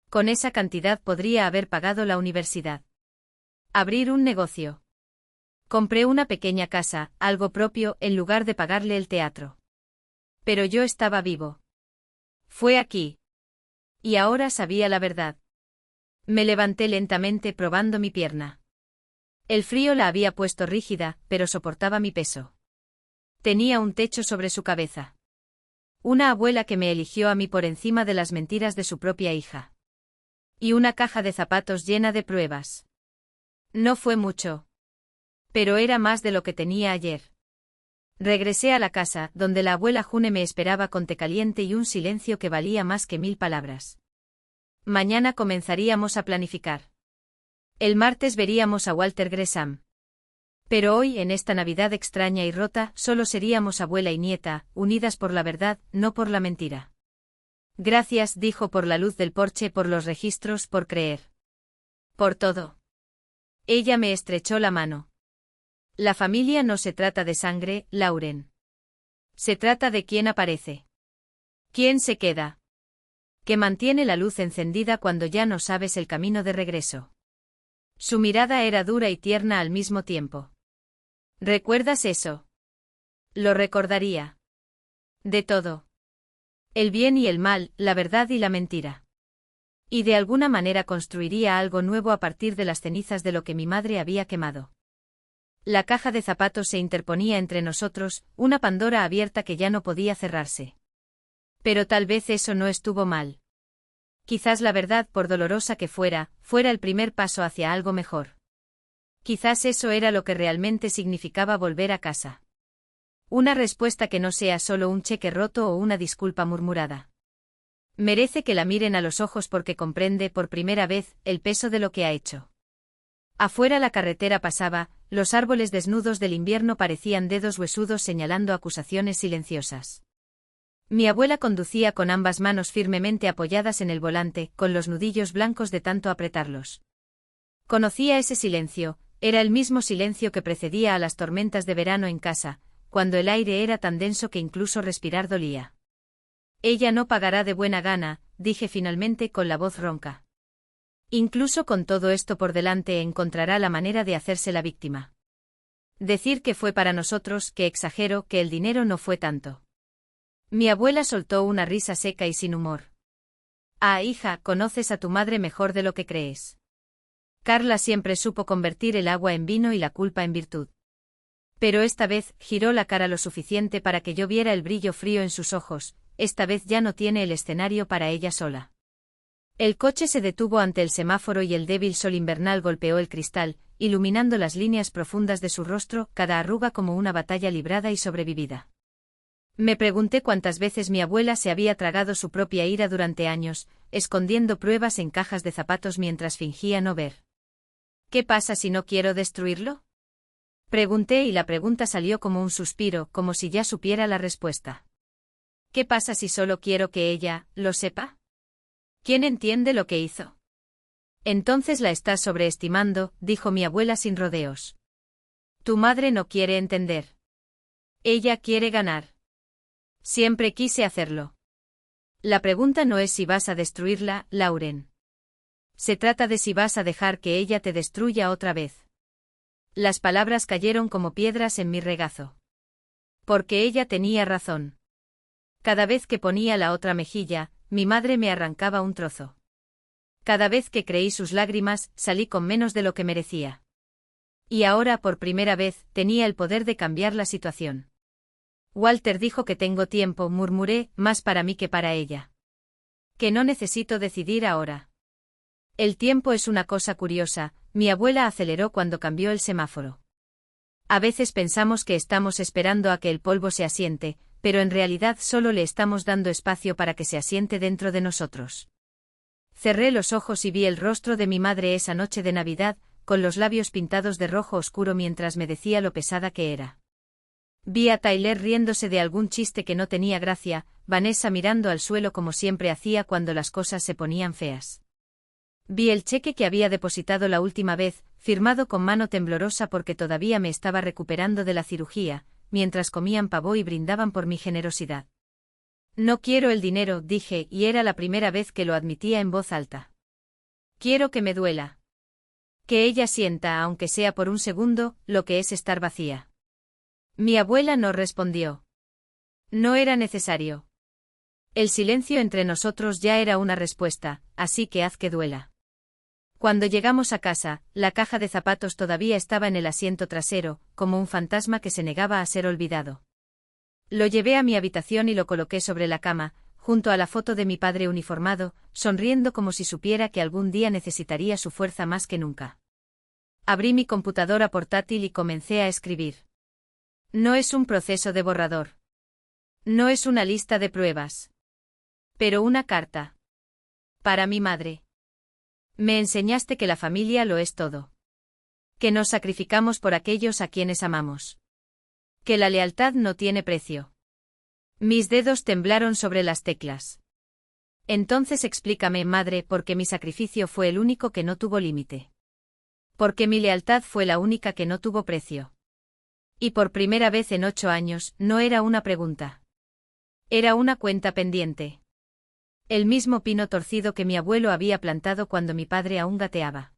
Speaker 1: Con esa cantidad podría haber pagado la universidad. Abrir un negocio. Compré una pequeña casa, algo propio, en lugar de pagarle el teatro. Pero yo estaba vivo. Fue aquí. Y ahora sabía la verdad. Me levanté lentamente probando mi pierna. El frío la había puesto rígida, pero soportaba mi peso. Tenía un techo sobre su cabeza. Una abuela que me eligió a mí por encima de las mentiras de su propia hija. Y una caja de zapatos llena de pruebas. No fue mucho. Pero era más de lo que tenía ayer. Regresé a la casa, donde la abuela June me esperaba con té caliente y un silencio que valía más que 1000 palabras. Mañana comenzaríamos a planificar. El martes veríamos a Walter Gresham. Pero hoy, en esta Navidad extraña y rota, solo seríamos abuela y nieta, unidas por la verdad, no por la mentira. Gracias, dijo por la luz del porche, por los registros, por creer. Por todo. Ella me estrechó la mano. La familia no se trata de sangre, Lauren. Se trata de quién aparece. ¿Quién se queda? Que mantiene la luz encendida cuando ya no sabes el camino de regreso. Su mirada era dura y tierna al mismo tiempo. ¿Recuerdas eso? Lo recordaría. De todo. El bien y el mal, la verdad y la mentira. Y de alguna manera construiría algo nuevo a partir de las cenizas de lo que mi madre había quemado. La caja de zapatos se interponía entre nosotros, una Pandora abierta que ya no podía cerrarse. Pero tal vez eso no estuvo mal. Quizás la verdad, por dolorosa que fuera el primer paso hacia algo mejor. Quizás eso era lo que realmente significaba volver a casa. Una respuesta que no sea solo un cheque roto o una disculpa murmurada. Merece que la miren a los ojos porque comprende por primera vez el peso de lo que ha hecho. Afuera la carretera pasaba, los árboles desnudos del invierno parecían dedos huesudos señalando acusaciones silenciosas. Mi abuela conducía con ambas manos firmemente apoyadas en el volante, con los nudillos blancos de tanto apretarlos. Conocía ese silencio, era el mismo silencio que precedía a las tormentas de verano en casa, cuando el aire era tan denso que incluso respirar dolía. Ella no pagará de buena gana, dije finalmente con la voz ronca. Incluso con todo esto por delante encontrará la manera de hacerse la víctima. Decir que fue para nosotros, que exagero, que el dinero no fue tanto. Mi abuela soltó una risa seca y sin humor. Ah, hija, conoces a tu madre mejor de lo que crees. Carla siempre supo convertir el agua en vino y la culpa en virtud. Pero esta vez, giró la cara lo suficiente para que yo viera el brillo frío en sus ojos, esta vez ya no tiene el escenario para ella sola. El coche se detuvo ante el semáforo y el débil sol invernal golpeó el cristal, iluminando las líneas profundas de su rostro, cada arruga como una batalla librada y sobrevivida. Me pregunté cuántas veces mi abuela se había tragado su propia ira durante años, escondiendo pruebas en cajas de zapatos mientras fingía no ver. ¿Qué pasa si no quiero destruirlo? Pregunté y la pregunta salió como un suspiro, como si ya supiera la respuesta. ¿Qué pasa si solo quiero que ella lo sepa? ¿Quién entiende lo que hizo? Entonces la estás sobreestimando, dijo mi abuela sin rodeos. Tu madre no quiere entender. Ella quiere ganar. Siempre quise hacerlo. La pregunta no es si vas a destruirla, Lauren. Se trata de si vas a dejar que ella te destruya otra vez. Las palabras cayeron como piedras en mi regazo. Porque ella tenía razón. Cada vez que ponía la otra mejilla, mi madre me arrancaba un trozo. Cada vez que creí sus lágrimas, salí con menos de lo que merecía. Y ahora, por primera vez, tenía el poder de cambiar la situación. Walter dijo que tengo tiempo, murmuré, más para mí que para ella. Que no necesito decidir ahora. El tiempo es una cosa curiosa, mi abuela aceleró cuando cambió el semáforo. A veces pensamos que estamos esperando a que el polvo se asiente, pero en realidad solo le estamos dando espacio para que se asiente dentro de nosotros. Cerré los ojos y vi el rostro de mi madre esa noche de Navidad, con los labios pintados de rojo oscuro mientras me decía lo pesada que era. Vi a Tyler riéndose de algún chiste que no tenía gracia, Vanessa mirando al suelo como siempre hacía cuando las cosas se ponían feas. Vi el cheque que había depositado la última vez, firmado con mano temblorosa porque todavía me estaba recuperando de la cirugía, mientras comían pavó y brindaban por mi generosidad. No quiero el dinero, dije, y era la primera vez que lo admitía en voz alta. Quiero que me duela. Que ella sienta, aunque sea por un segundo, lo que es estar vacía. Mi abuela no respondió. No era necesario. El silencio entre nosotros ya era una respuesta, así que haz que duela. Cuando llegamos a casa, la caja de zapatos todavía estaba en el asiento trasero, como un fantasma que se negaba a ser olvidado. Lo llevé a mi habitación y lo coloqué sobre la cama, junto a la foto de mi padre uniformado, sonriendo como si supiera que algún día necesitaría su fuerza más que nunca. Abrí mi computadora portátil y comencé a escribir. No es un proceso de borrador. No es una lista de pruebas. Pero una carta. Para mi madre. Me enseñaste que la familia lo es todo. Que nos sacrificamos por aquellos a quienes amamos. Que la lealtad no tiene precio. Mis dedos temblaron sobre las teclas. Entonces explícame, madre, por qué mi sacrificio fue el único que no tuvo límite. Porque mi lealtad fue la única que no tuvo precio. Y por primera vez en 8 años, no era una pregunta. Era una cuenta pendiente. El mismo pino torcido que mi abuelo había plantado cuando mi padre aún gateaba.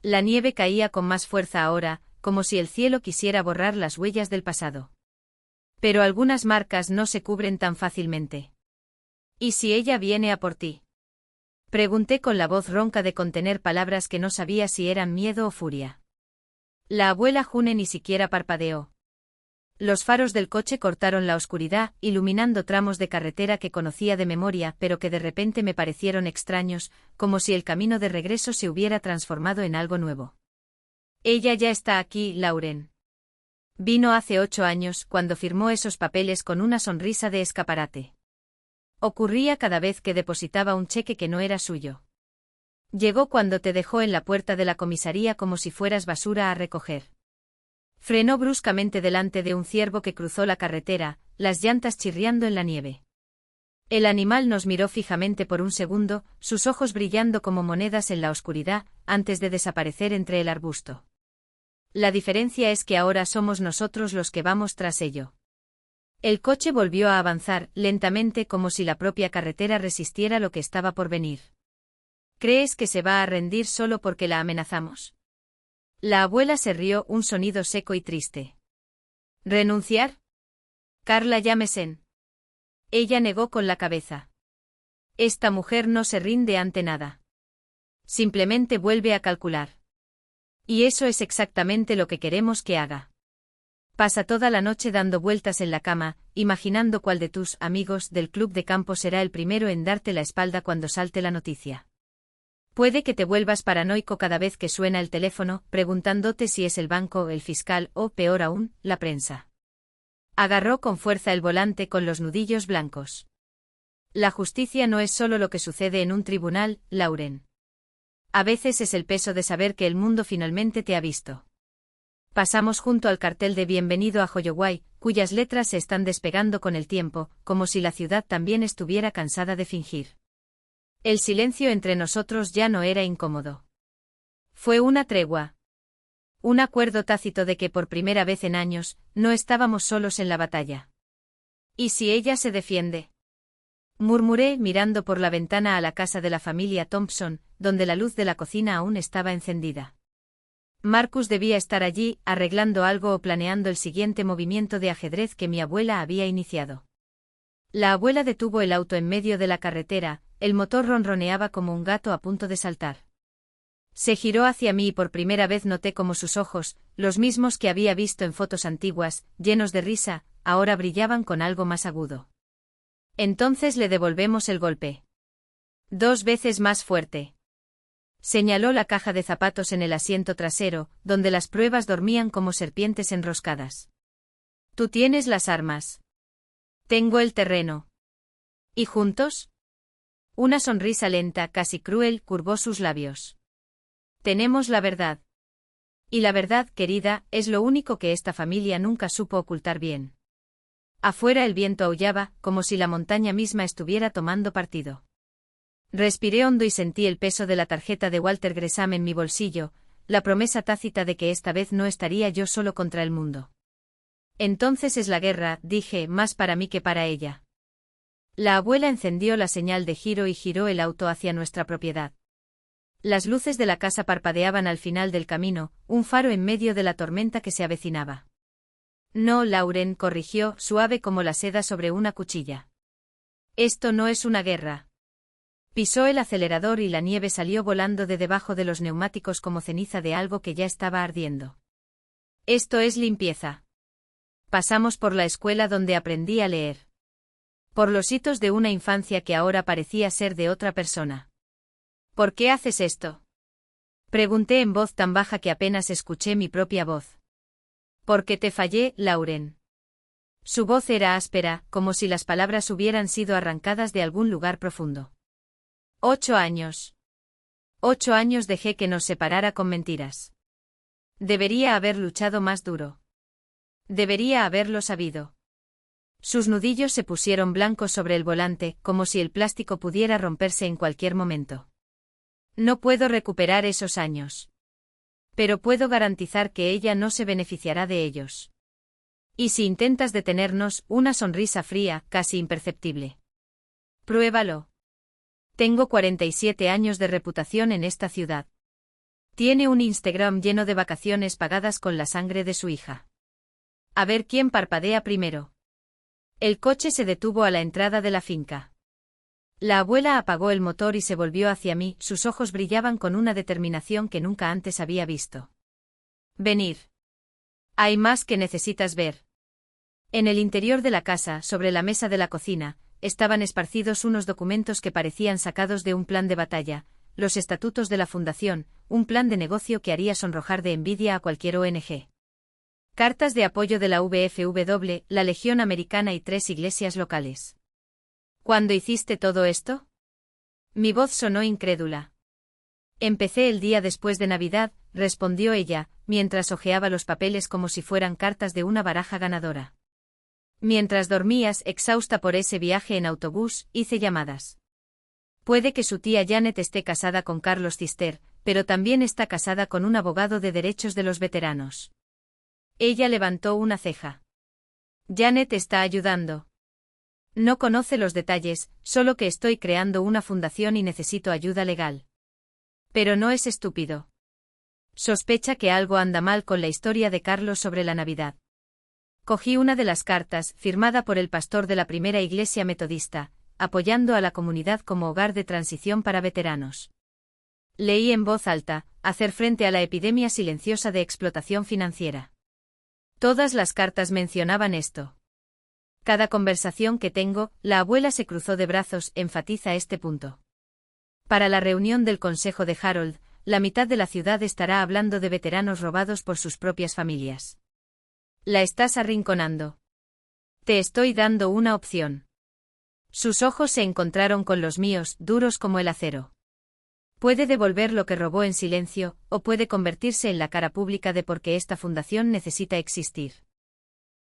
Speaker 1: La nieve caía con más fuerza ahora, como si el cielo quisiera borrar las huellas del pasado. Pero algunas marcas no se cubren tan fácilmente. ¿Y si ella viene a por ti? Pregunté con la voz ronca de contener palabras que no sabía si eran miedo o furia. La abuela June ni siquiera parpadeó. Los faros del coche cortaron la oscuridad, iluminando tramos de carretera que conocía de memoria, pero que de repente me parecieron extraños, como si el camino de regreso se hubiera transformado en algo nuevo. Ella ya está aquí, Lauren. Vino hace 8 años, cuando firmó esos papeles con una sonrisa de escaparate. Ocurría cada vez que depositaba un cheque que no era suyo. Llegó cuando te dejó en la puerta de la comisaría como si fueras basura a recoger. Frenó bruscamente delante de un ciervo que cruzó la carretera, las llantas chirriando en la nieve. El animal nos miró fijamente por un segundo, sus ojos brillando como monedas en la oscuridad, antes de desaparecer entre el arbusto. La diferencia es que ahora somos nosotros los que vamos tras ello. El coche volvió a avanzar, lentamente, como si la propia carretera resistiera lo que estaba por venir. ¿Crees que se va a rendir solo porque la amenazamos? La abuela se rió, un sonido seco y triste. ¿Renunciar? Carla Jamesen. Ella negó con la cabeza. Esta mujer no se rinde ante nada. Simplemente vuelve a calcular. Y eso es exactamente lo que queremos que haga. Pasa toda la noche dando vueltas en la cama, imaginando cuál de tus amigos del club de campo será el primero en darte la espalda cuando salte la noticia. Puede que te vuelvas paranoico cada vez que suena el teléfono, preguntándote si es el banco, el fiscal o, peor aún, la prensa. Agarró con fuerza el volante con los nudillos blancos. La justicia no es solo lo que sucede en un tribunal, Lauren. A veces es el peso de saber que el mundo finalmente te ha visto. Pasamos junto al cartel de Bienvenido a Holloway, cuyas letras se están despegando con el tiempo, como si la ciudad también estuviera cansada de fingir. El silencio entre nosotros ya no era incómodo. Fue una tregua. Un acuerdo tácito de que por primera vez en años, no estábamos solos en la batalla. ¿Y si ella se defiende? Murmuré mirando por la ventana a la casa de la familia Thompson, donde la luz de la cocina aún estaba encendida. Marcus debía estar allí, arreglando algo o planeando el siguiente movimiento de ajedrez que mi abuela había iniciado. La abuela detuvo el auto en medio de la carretera, el motor ronroneaba como un gato a punto de saltar. Se giró hacia mí y por primera vez noté cómo sus ojos, los mismos que había visto en fotos antiguas, llenos de risa, ahora brillaban con algo más agudo. Entonces le devolvemos el golpe. 2 veces más fuerte. Señaló la caja de zapatos en el asiento trasero, donde las pruebas dormían como serpientes enroscadas. Tú tienes las armas. Tengo el terreno. ¿Y juntos? Una sonrisa lenta, casi cruel, curvó sus labios. Tenemos la verdad. Y la verdad, querida, es lo único que esta familia nunca supo ocultar bien. Afuera el viento aullaba, como si la montaña misma estuviera tomando partido. Respiré hondo y sentí el peso de la tarjeta de Walter Gresham en mi bolsillo, la promesa tácita de que esta vez no estaría yo solo contra el mundo. Entonces es la guerra, dije, más para mí que para ella. La abuela encendió la señal de giro y giró el auto hacia nuestra propiedad. Las luces de la casa parpadeaban al final del camino, un faro en medio de la tormenta que se avecinaba. No, Lauren, corrigió, suave como la seda sobre una cuchilla. Esto no es una guerra. Pisó el acelerador y la nieve salió volando de debajo de los neumáticos como ceniza de algo que ya estaba ardiendo. Esto es limpieza. Pasamos por la escuela donde aprendí a leer. Por los hitos de una infancia que ahora parecía ser de otra persona. ¿Por qué haces esto? Pregunté en voz tan baja que apenas escuché mi propia voz. Porque te fallé, Lauren. Su voz era áspera, como si las palabras hubieran sido arrancadas de algún lugar profundo. 8 años. 8 años dejé que nos separara con mentiras. Debería haber luchado más duro. Debería haberlo sabido. Sus nudillos se pusieron blancos sobre el volante, como si el plástico pudiera romperse en cualquier momento. No puedo recuperar esos años. Pero puedo garantizar que ella no se beneficiará de ellos. Y si intentas detenernos, una sonrisa fría, casi imperceptible. Pruébalo. Tengo 47 años de reputación en esta ciudad. Tiene un Instagram lleno de vacaciones pagadas con la sangre de su hija. A ver quién parpadea primero. El coche se detuvo a la entrada de la finca. La abuela apagó el motor y se volvió hacia mí, sus ojos brillaban con una determinación que nunca antes había visto. Venir. Hay más que necesitas ver. En el interior de la casa, sobre la mesa de la cocina, estaban esparcidos unos documentos que parecían sacados de un plan de batalla, los estatutos de la fundación, un plan de negocio que haría sonrojar de envidia a cualquier ONG. Cartas de apoyo de la VFW, la Legión Americana y 3 iglesias locales. ¿Cuándo hiciste todo esto? Mi voz sonó incrédula. Empecé el día después de Navidad, respondió ella, mientras hojeaba los papeles como si fueran cartas de una baraja ganadora. Mientras dormías, exhausta por ese viaje en autobús, hice llamadas. Puede que su tía Janet esté casada con Carlos Cister, pero también está casada con un abogado de derechos de los veteranos. Ella levantó una ceja. Janet está ayudando. No conoce los detalles, solo que estoy creando una fundación y necesito ayuda legal. Pero no es estúpido. Sospecha que algo anda mal con la historia de Carlos sobre la Navidad. Cogí una de las cartas, firmada por el pastor de la primera iglesia metodista, apoyando a la comunidad como hogar de transición para veteranos. Leí en voz alta, hacer frente a la epidemia silenciosa de explotación financiera. Todas las cartas mencionaban esto. Cada conversación que tengo, la abuela se cruzó de brazos, enfatiza este punto. Para la reunión del consejo de Harold, la mitad de la ciudad estará hablando de veteranos robados por sus propias familias. La estás arrinconando. Te estoy dando una opción. Sus ojos se encontraron con los míos, duros como el acero. Puede devolver lo que robó en silencio, o puede convertirse en la cara pública de por qué esta fundación necesita existir.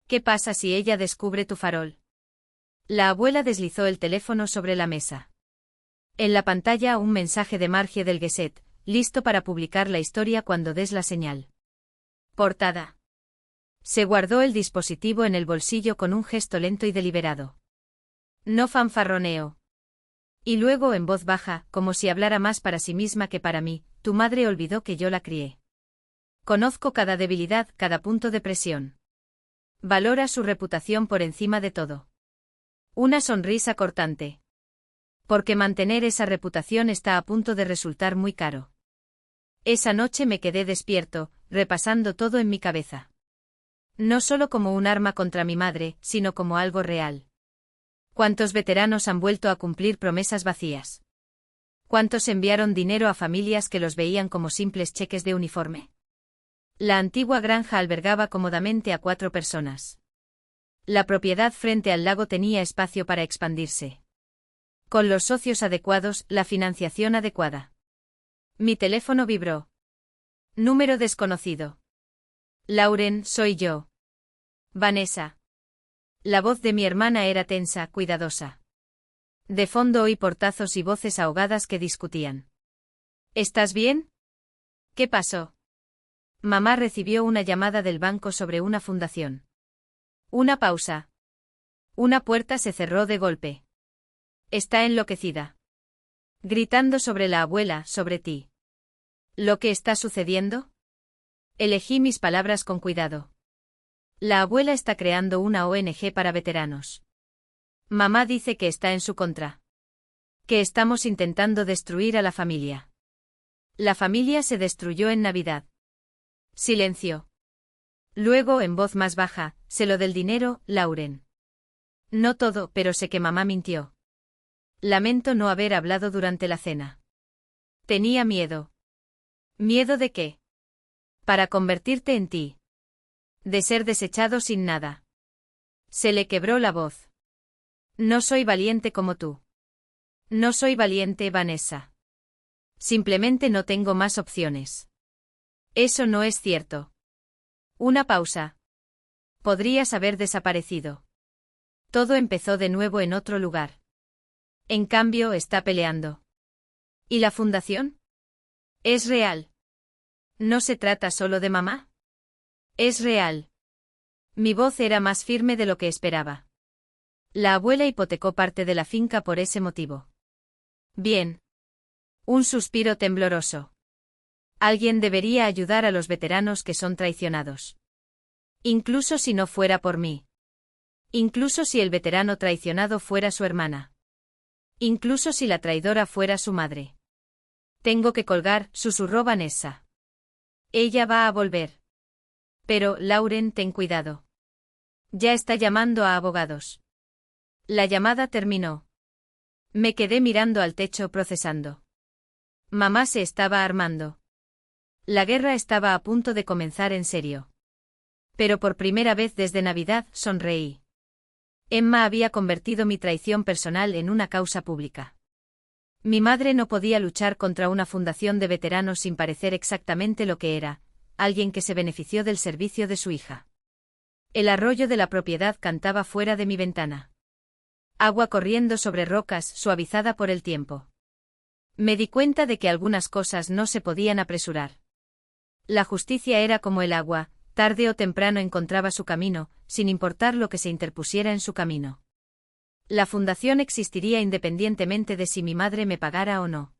Speaker 1: ¿Qué pasa si ella descubre tu farol? La abuela deslizó el teléfono sobre la mesa. En la pantalla un mensaje de Margie del Gazette, listo para publicar la historia cuando des la señal. Portada. Se guardó el dispositivo en el bolsillo con un gesto lento y deliberado. No fanfarroneo. Y luego en voz baja, como si hablara más para sí misma que para mí, tu madre olvidó que yo la crié. Conozco cada debilidad, cada punto de presión. Valora su reputación por encima de todo. Una sonrisa cortante. Porque mantener esa reputación está a punto de resultar muy caro. Esa noche me quedé despierto, repasando todo en mi cabeza. No solo como un arma contra mi madre, sino como algo real. ¿Cuántos veteranos han vuelto a cumplir promesas vacías? ¿Cuántos enviaron dinero a familias que los veían como simples cheques de uniforme? La antigua granja albergaba cómodamente a 4 personas. La propiedad frente al lago tenía espacio para expandirse. Con los socios adecuados, la financiación adecuada. Mi teléfono vibró. Número desconocido. Lauren, soy yo. Vanessa. La voz de mi hermana era tensa, cuidadosa. De fondo oí portazos y voces ahogadas que discutían. ¿Estás bien? ¿Qué pasó? Mamá recibió una llamada del banco sobre una fundación. Una pausa. Una puerta se cerró de golpe. Está enloquecida. Gritando sobre la abuela, sobre ti. ¿Lo que está sucediendo? Elegí mis palabras con cuidado. La abuela está creando una ONG para veteranos. Mamá dice que está en su contra. Que estamos intentando destruir a la familia. La familia se destruyó en Navidad. Silencio. Luego, en voz más baja, sé lo del dinero, Lauren. No todo, pero sé que mamá mintió. Lamento no haber hablado durante la cena. Tenía miedo. ¿Miedo de qué? Para convertirte en ti. De ser desechado sin nada. Se le quebró la voz. No soy valiente como tú. No soy valiente, Vanessa. Simplemente no tengo más opciones. Eso no es cierto. Una pausa. Podrías haber desaparecido. Todo empezó de nuevo en otro lugar. En cambio, está peleando. ¿Y la fundación? Es real. No se trata solo de mamá. Es real. Mi voz era más firme de lo que esperaba. La abuela hipotecó parte de la finca por ese motivo. Bien. Un suspiro tembloroso. Alguien debería ayudar a los veteranos que son traicionados. Incluso si no fuera por mí. Incluso si el veterano traicionado fuera su hermana. Incluso si la traidora fuera su madre. Tengo que colgar, susurró Vanessa. Ella va a volver. Pero, Lauren, ten cuidado. Ya está llamando a abogados. La llamada terminó. Me quedé mirando al techo procesando. Mamá se estaba armando. La guerra estaba a punto de comenzar en serio. Pero por primera vez desde Navidad sonreí. Emma había convertido mi traición personal en una causa pública. Mi madre no podía luchar contra una fundación de veteranos sin parecer exactamente lo que era, alguien que se benefició del servicio de su hija. El arroyo de la propiedad cantaba fuera de mi ventana. Agua corriendo sobre rocas, suavizada por el tiempo. Me di cuenta de que algunas cosas no se podían apresurar. La justicia era como el agua, tarde o temprano encontraba su camino, sin importar lo que se interpusiera en su camino. La fundación existiría independientemente de si mi madre me pagara o no.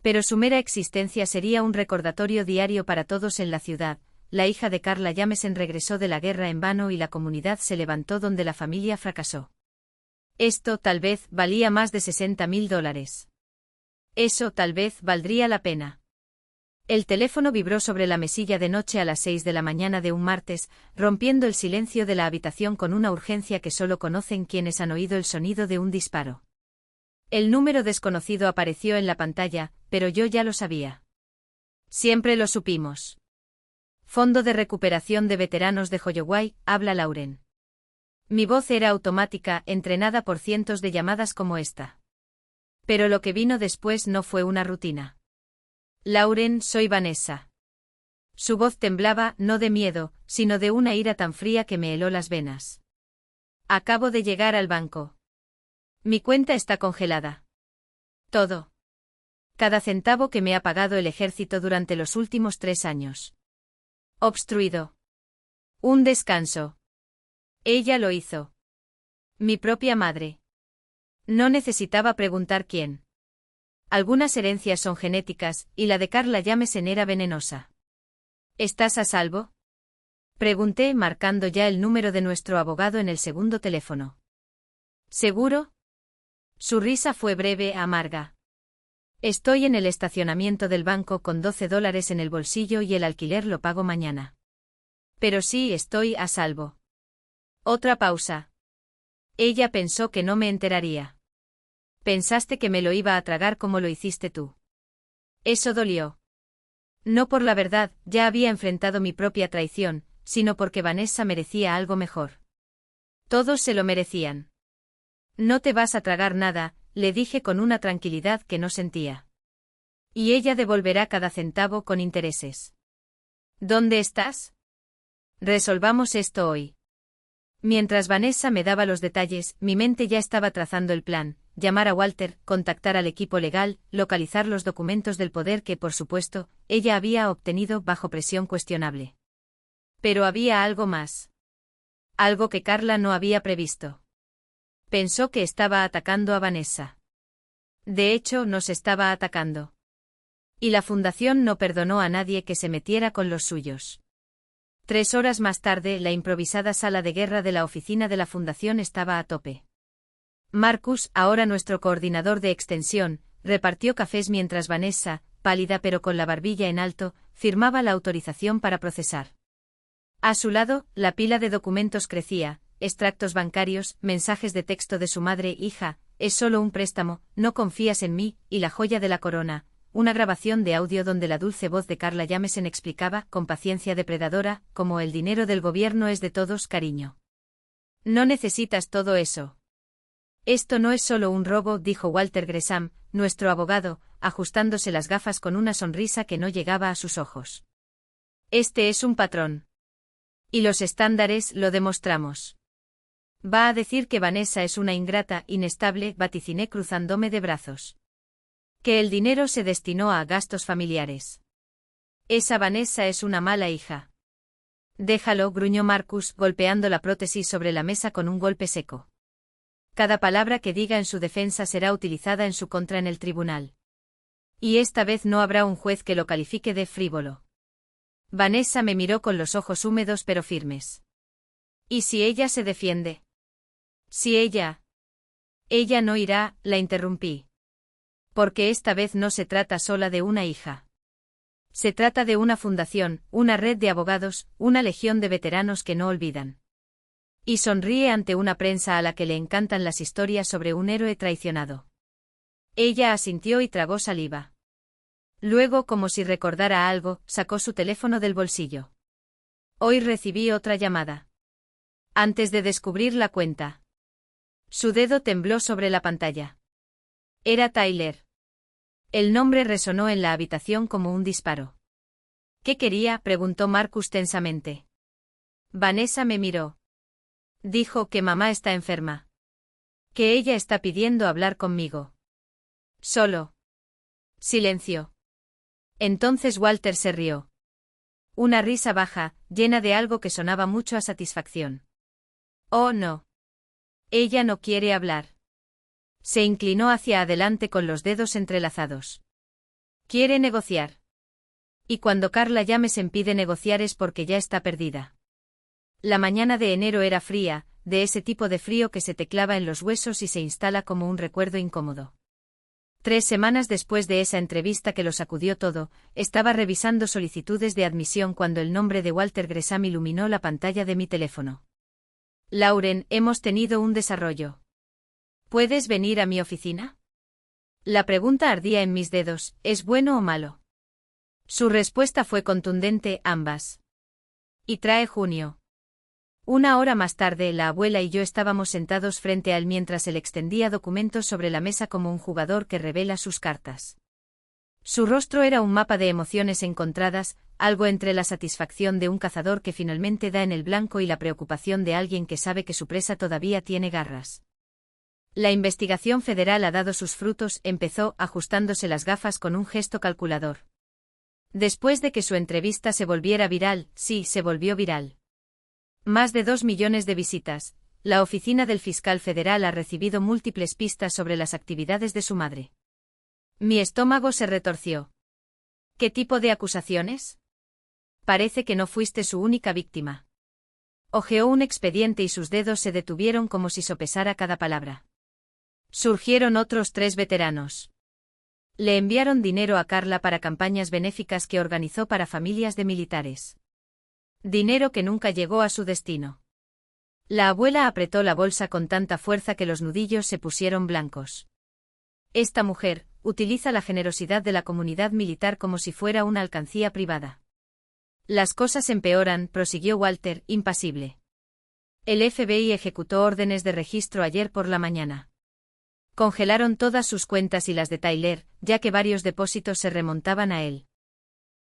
Speaker 1: Pero su mera existencia sería un recordatorio diario para todos en la ciudad. La hija de Carla Jamesen regresó de la guerra en vano y la comunidad se levantó donde la familia fracasó. Esto, tal vez, valía más de $60.000. Eso, tal vez, valdría la pena. El teléfono vibró sobre la mesilla de noche a las 6 de la mañana de un martes, rompiendo el silencio de la habitación con una urgencia que solo conocen quienes han oído el sonido de un disparo. El número desconocido apareció en la pantalla, pero yo ya lo sabía. Siempre lo supimos. Fondo de Recuperación de Veteranos de Holloway, habla Lauren. Mi voz era automática, entrenada por cientos de llamadas como esta. Pero lo que vino después no fue una rutina. Lauren, soy Vanessa. Su voz temblaba, no de miedo, sino de una ira tan fría que me heló las venas. Acabo de llegar al banco. Mi cuenta está congelada. Todo. Cada centavo que me ha pagado el ejército durante los últimos 3 años. Obstruido. Un descanso. Ella lo hizo. Mi propia madre. No necesitaba preguntar quién. Algunas herencias son genéticas, y la de Carla Jamesen era venenosa. ¿Estás a salvo? Pregunté, marcando ya el número de nuestro abogado en el segundo teléfono. ¿Seguro? Su risa fue breve, amarga. Estoy en el estacionamiento del banco con $12 en el bolsillo y el alquiler lo pago mañana. Pero sí, estoy a salvo. Otra pausa. Ella pensó que no me enteraría. Pensaste que me lo iba a tragar como lo hiciste tú. Eso dolió. No por la verdad, ya había enfrentado mi propia traición, sino porque Vanessa merecía algo mejor. Todos se lo merecían. No te vas a tragar nada, le dije con una tranquilidad que no sentía. Y ella devolverá cada centavo con intereses. ¿Dónde estás? Resolvamos esto hoy. Mientras Vanessa me daba los detalles, mi mente ya estaba trazando el plan: llamar a Walter, contactar al equipo legal, localizar los documentos del poder que, por supuesto, ella había obtenido bajo presión cuestionable. Pero había algo más. Algo que Carla no había previsto. Pensó que estaba atacando a Vanessa. De hecho, nos estaba atacando. Y la fundación no perdonó a nadie que se metiera con los suyos. 3 horas más tarde, la improvisada sala de guerra de la oficina de la fundación estaba a tope. Marcus, ahora nuestro coordinador de extensión, repartió cafés mientras Vanessa, pálida pero con la barbilla en alto, firmaba la autorización para procesar. A su lado, la pila de documentos crecía: extractos bancarios, mensajes de texto de su madre: hija, es solo un préstamo, no confías en mí, y la joya de la corona, una grabación de audio donde la dulce voz de Carla Jamesen explicaba, con paciencia depredadora, cómo el dinero del gobierno es de todos, cariño. No necesitas todo eso. Esto no es solo un robo, dijo Walter Gresham, nuestro abogado, ajustándose las gafas con una sonrisa que no llegaba a sus ojos. Este es un patrón. Y los estándares lo demostramos. Va a decir que Vanessa es una ingrata, inestable, vaticiné cruzándome de brazos. Que el dinero se destinó a gastos familiares. Esa Vanessa es una mala hija. Déjalo, gruñó Marcus, golpeando la prótesis sobre la mesa con un golpe seco. Cada palabra que diga en su defensa será utilizada en su contra en el tribunal. Y esta vez no habrá un juez que lo califique de frívolo. Vanessa me miró con los ojos húmedos pero firmes. ¿Y si ella se defiende? Si ella... Ella no irá, la interrumpí. Porque esta vez no se trata sola de una hija. Se trata de una fundación, una red de abogados, una legión de veteranos que no olvidan. Y sonríe ante una prensa a la que le encantan las historias sobre un héroe traicionado. Ella asintió y tragó saliva. Luego, como si recordara algo, sacó su teléfono del bolsillo. Hoy recibí otra llamada. Antes de descubrir la cuenta. Su dedo tembló sobre la pantalla. Era Tyler. El nombre resonó en la habitación como un disparo. ¿Qué quería?, preguntó Marcus tensamente. Vanessa me miró. Dijo que mamá está enferma. Que ella está pidiendo hablar conmigo. Solo. Silencio. Entonces Walter se rió. Una risa baja, llena de algo que sonaba mucho a satisfacción. Oh, no. Ella no quiere hablar. Se inclinó hacia adelante con los dedos entrelazados. Quiere negociar. Y cuando Carla James impide negociar es porque ya está perdida. La mañana de enero era fría, de ese tipo de frío que se te clava en los huesos y se instala como un recuerdo incómodo. 3 semanas después de esa entrevista que lo sacudió todo, estaba revisando solicitudes de admisión cuando el nombre de Walter Gresham iluminó la pantalla de mi teléfono. Lauren, hemos tenido un desarrollo. ¿Puedes venir a mi oficina? La pregunta ardía en mis dedos, ¿es bueno o malo? Su respuesta fue contundente, ambas. Y trae junio. 1 hora más tarde, la abuela y yo estábamos sentados frente a él mientras él extendía documentos sobre la mesa como un jugador que revela sus cartas. Su rostro era un mapa de emociones encontradas, algo entre la satisfacción de un cazador que finalmente da en el blanco y la preocupación de alguien que sabe que su presa todavía tiene garras. La investigación federal ha dado sus frutos, empezó, ajustándose las gafas con un gesto calculador. Después de que su entrevista se volviera viral, sí, se volvió viral. Más de 2 millones de visitas, la oficina del fiscal federal ha recibido múltiples pistas sobre las actividades de su madre. Mi estómago se retorció. ¿Qué tipo de acusaciones? Parece que no fuiste su única víctima. Hojeó un expediente y sus dedos se detuvieron como si sopesara cada palabra. Surgieron otros 3 veteranos. Le enviaron dinero a Carla para campañas benéficas que organizó para familias de militares. Dinero que nunca llegó a su destino. La abuela apretó la bolsa con tanta fuerza que los nudillos se pusieron blancos. Esta mujer utiliza la generosidad de la comunidad militar como si fuera una alcancía privada. Las cosas empeoran, prosiguió Walter, impasible. El FBI ejecutó órdenes de registro ayer por la mañana. Congelaron todas sus cuentas y las de Tyler, ya que varios depósitos se remontaban a él.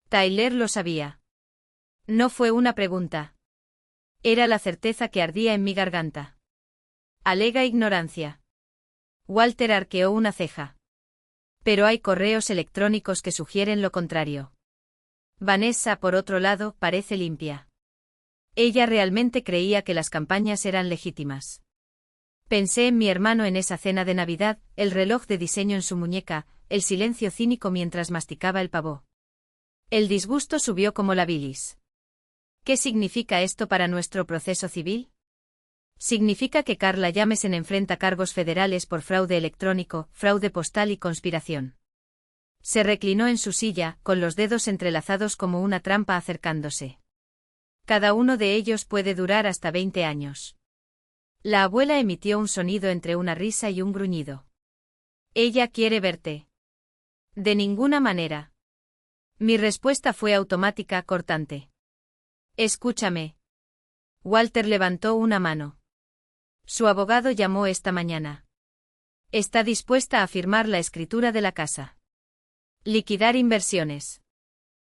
Speaker 1: Tyler lo sabía. No fue una pregunta. Era la certeza que ardía en mi garganta. Alega ignorancia. Walter arqueó una ceja. Pero hay correos electrónicos que sugieren lo contrario. Vanessa, por otro lado, parece limpia. Ella realmente creía que las campañas eran legítimas. Pensé en mi hermano en esa cena de Navidad, el reloj de diseño en su muñeca, el silencio cínico mientras masticaba el pavó. El disgusto subió como la bilis. ¿Qué significa esto para nuestro proceso civil? Significa que Carla James enfrenta cargos federales por fraude electrónico, fraude postal y conspiración. Se reclinó en su silla, con los dedos entrelazados como una trampa acercándose. Cada uno de ellos puede durar hasta 20 años. La abuela emitió un sonido entre una risa y un gruñido. Ella quiere verte. De ninguna manera. Mi respuesta fue automática, cortante. Escúchame. Walter levantó una mano. Su abogado llamó esta mañana. Está dispuesta a firmar la escritura de la casa. Liquidar inversiones.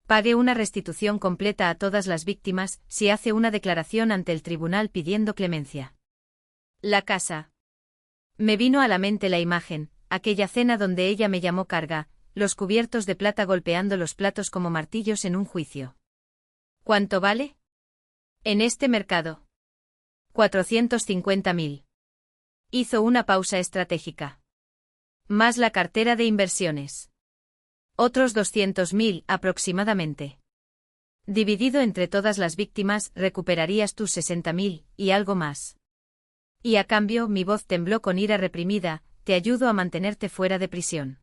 Speaker 1: Pague una restitución completa a todas las víctimas si hace una declaración ante el tribunal pidiendo clemencia. La casa. Me vino a la mente la imagen, aquella cena donde ella me llamó carga, los cubiertos de plata golpeando los platos como martillos en un juicio. ¿Cuánto vale? En este mercado. 450.000. Hizo una pausa estratégica. Más la cartera de inversiones. Otros 200.000 aproximadamente. Dividido entre todas las víctimas, recuperarías tus 60.000, y algo más. Y a cambio, mi voz tembló con ira reprimida, te ayudo a mantenerte fuera de prisión.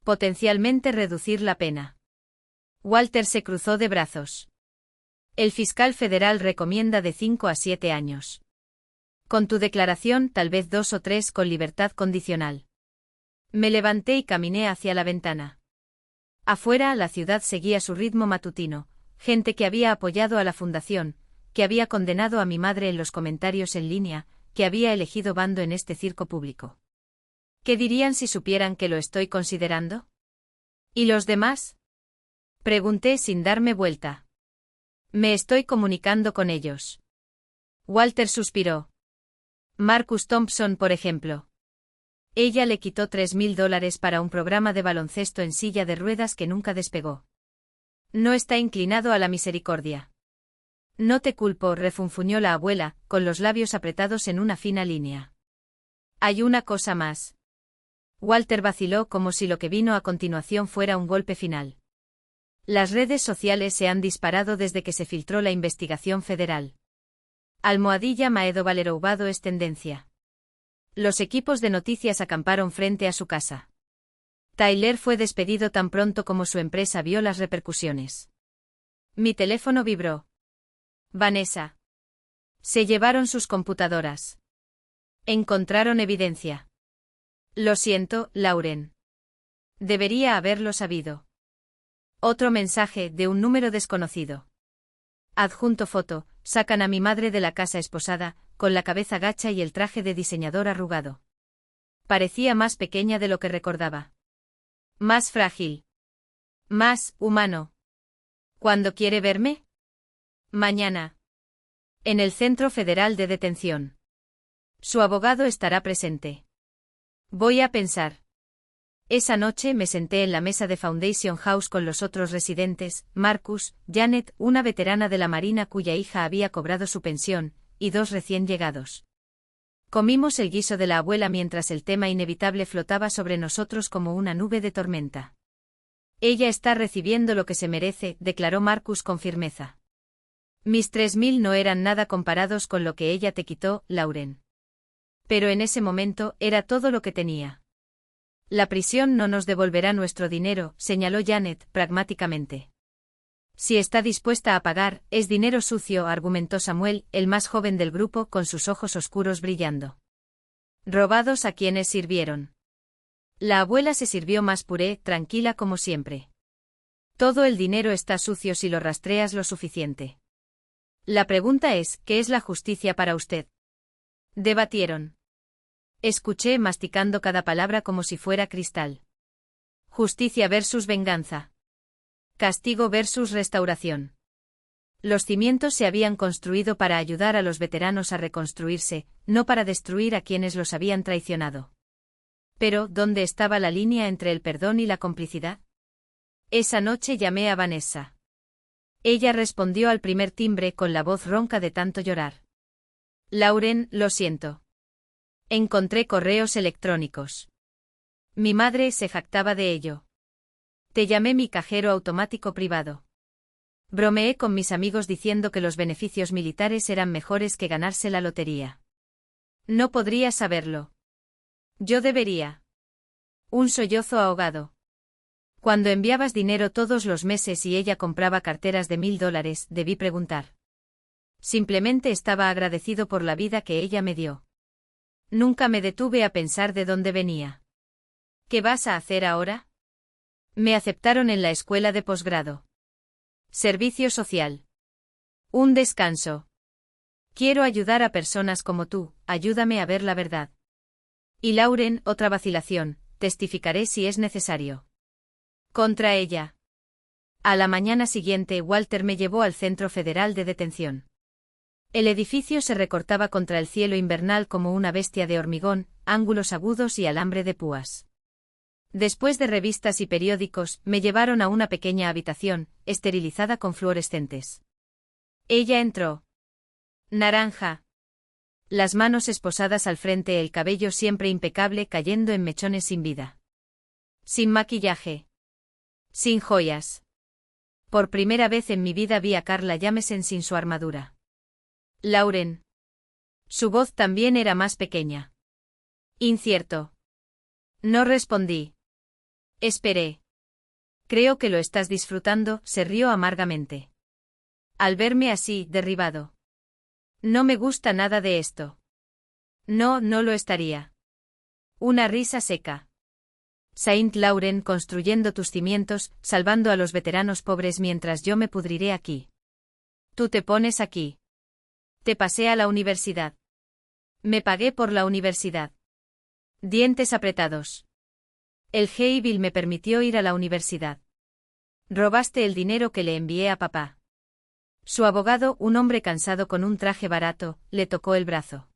Speaker 1: Potencialmente reducir la pena. Walter se cruzó de brazos. El fiscal federal recomienda de 5 a 7 años. Con tu declaración, tal vez 2 o 3 con libertad condicional. Me levanté y caminé hacia la ventana. Afuera, la ciudad seguía su ritmo matutino, gente que había apoyado a la fundación, que había condenado a mi madre en los comentarios en línea, que había elegido bando en este circo público. ¿Qué dirían si supieran que lo estoy considerando? ¿Y los demás? Pregunté sin darme vuelta. Me estoy comunicando con ellos. Walter suspiró. Marcus Thompson, por ejemplo. Ella le quitó $3.000 para un programa de baloncesto en silla de ruedas que nunca despegó. No está inclinado a la misericordia. No te culpo, refunfuñó la abuela, con los labios apretados en una fina línea. Hay una cosa más. Walter vaciló como si lo que vino a continuación fuera un golpe final. Las redes sociales se han disparado desde que se filtró la investigación federal. Almohadilla Maedo Valeroubado es tendencia. Los equipos de noticias acamparon frente a su casa. Tyler fue despedido tan pronto como su empresa vio las repercusiones. Mi teléfono vibró. Vanessa. Se llevaron sus computadoras. Encontraron evidencia. Lo siento, Lauren. Debería haberlo sabido. Otro mensaje de un número desconocido. Adjunto foto, sacan a mi madre de la casa esposada, con la cabeza gacha y el traje de diseñador arrugado. Parecía más pequeña de lo que recordaba. Más frágil. Más humano. ¿Cuándo quiere verme? Mañana. En el Centro Federal de Detención. Su abogado estará presente. Voy a pensar. Esa noche me senté en la mesa de Foundation House con los otros residentes, Marcus, Janet, una veterana de la Marina cuya hija había cobrado su pensión, y 2 recién llegados. Comimos el guiso de la abuela mientras el tema inevitable flotaba sobre nosotros como una nube de tormenta. Ella está recibiendo lo que se merece, declaró Marcus con firmeza. Mis 3.000 no eran nada comparados con lo que ella te quitó, Lauren. Pero en ese momento era todo lo que tenía. La prisión no nos devolverá nuestro dinero, señaló Janet, pragmáticamente. Si está dispuesta a pagar, es dinero sucio, argumentó Samuel, el más joven del grupo, con sus ojos oscuros brillando. Robados a quienes sirvieron. La abuela se sirvió más puré, tranquila como siempre. Todo el dinero está sucio si lo rastreas lo suficiente. La pregunta es, ¿qué es la justicia para usted? Debatieron. Escuché masticando cada palabra como si fuera cristal. Justicia versus venganza. Castigo versus restauración. Los cimientos se habían construido para ayudar a los veteranos a reconstruirse, no para destruir a quienes los habían traicionado. Pero, ¿dónde estaba la línea entre el perdón y la complicidad? Esa noche llamé a Vanessa. Ella respondió al primer timbre con la voz ronca de tanto llorar. Lauren, lo siento. Encontré correos electrónicos. Mi madre se jactaba de ello. Te llamé mi cajero automático privado. Bromeé con mis amigos diciendo que los beneficios militares eran mejores que ganarse la lotería. No podría saberlo. Yo debería. Un sollozo ahogado. Cuando enviabas dinero todos los meses y ella compraba carteras de $1.000, debí preguntar. Simplemente estaba agradecido por la vida que ella me dio. Nunca me detuve a pensar de dónde venía. ¿Qué vas a hacer ahora? Me aceptaron en la escuela de posgrado. Servicio social. Un descanso. Quiero ayudar a personas como tú, ayúdame a ver la verdad. Y Lauren, otra vacilación, testificaré si es necesario. Contra ella. A la mañana siguiente, Walter me llevó al Centro Federal de Detención. El edificio se recortaba contra el cielo invernal como una bestia de hormigón, ángulos agudos y alambre de púas. Después de revistas y periódicos, me llevaron a una pequeña habitación, esterilizada con fluorescentes. Ella entró. Naranja. Las manos esposadas al frente, el cabello siempre impecable cayendo en mechones sin vida. Sin maquillaje. Sin joyas. Por primera vez en mi vida vi a Carla Jamesen sin su armadura. Lauren. Su voz también era más pequeña. Incierto. No respondí. Esperé. Creo que lo estás disfrutando, se rió amargamente. Al verme así, derribado. No me gusta nada de esto. No, no lo estaría. Una risa seca. Saint Laurent construyendo tus cimientos, salvando a los veteranos pobres mientras yo me pudriré aquí. Tú te pones aquí. Te pasé a la universidad. Me pagué por la universidad. Dientes apretados. El G-Bill me permitió ir a la universidad. Robaste el dinero que le envié a papá. Su abogado, un hombre cansado con un traje barato, le tocó el brazo.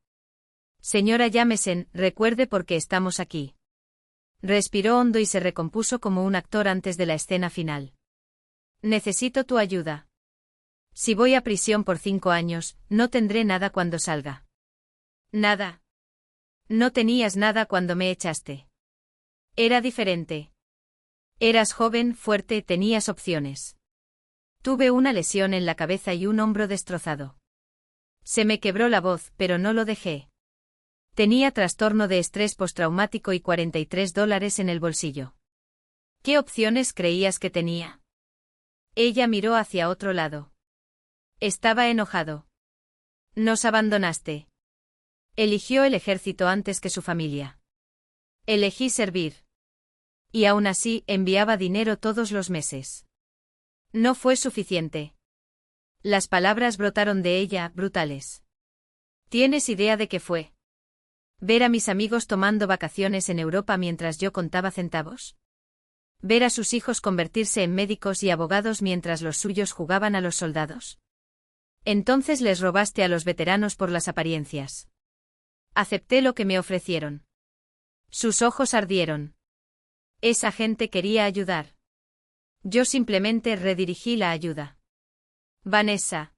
Speaker 1: Señora Jamesen, recuerde por qué estamos aquí. Respiró hondo y se recompuso como un actor antes de la escena final. Necesito tu ayuda. Si voy a prisión por 5 años, no tendré nada cuando salga. Nada. No tenías nada cuando me echaste. Era diferente. Eras joven, fuerte, tenías opciones. Tuve una lesión en la cabeza y un hombro destrozado. Se me quebró la voz, pero no lo dejé. Tenía trastorno de estrés postraumático y $43 en el bolsillo. ¿Qué opciones creías que tenía? Ella miró hacia otro lado. Estaba enojado. Nos abandonaste. Eligió el ejército antes que su familia. Elegí servir. Y aún así, enviaba dinero todos los meses. No fue suficiente. Las palabras brotaron de ella, brutales. ¿Tienes idea de qué fue? ¿Ver a mis amigos tomando vacaciones en Europa mientras yo contaba centavos? ¿Ver a sus hijos convertirse en médicos y abogados mientras los suyos jugaban a los soldados? Entonces les robaste a los veteranos por las apariencias. Acepté lo que me ofrecieron. Sus ojos ardieron. Esa gente quería ayudar. Yo simplemente redirigí la ayuda. Vanessa.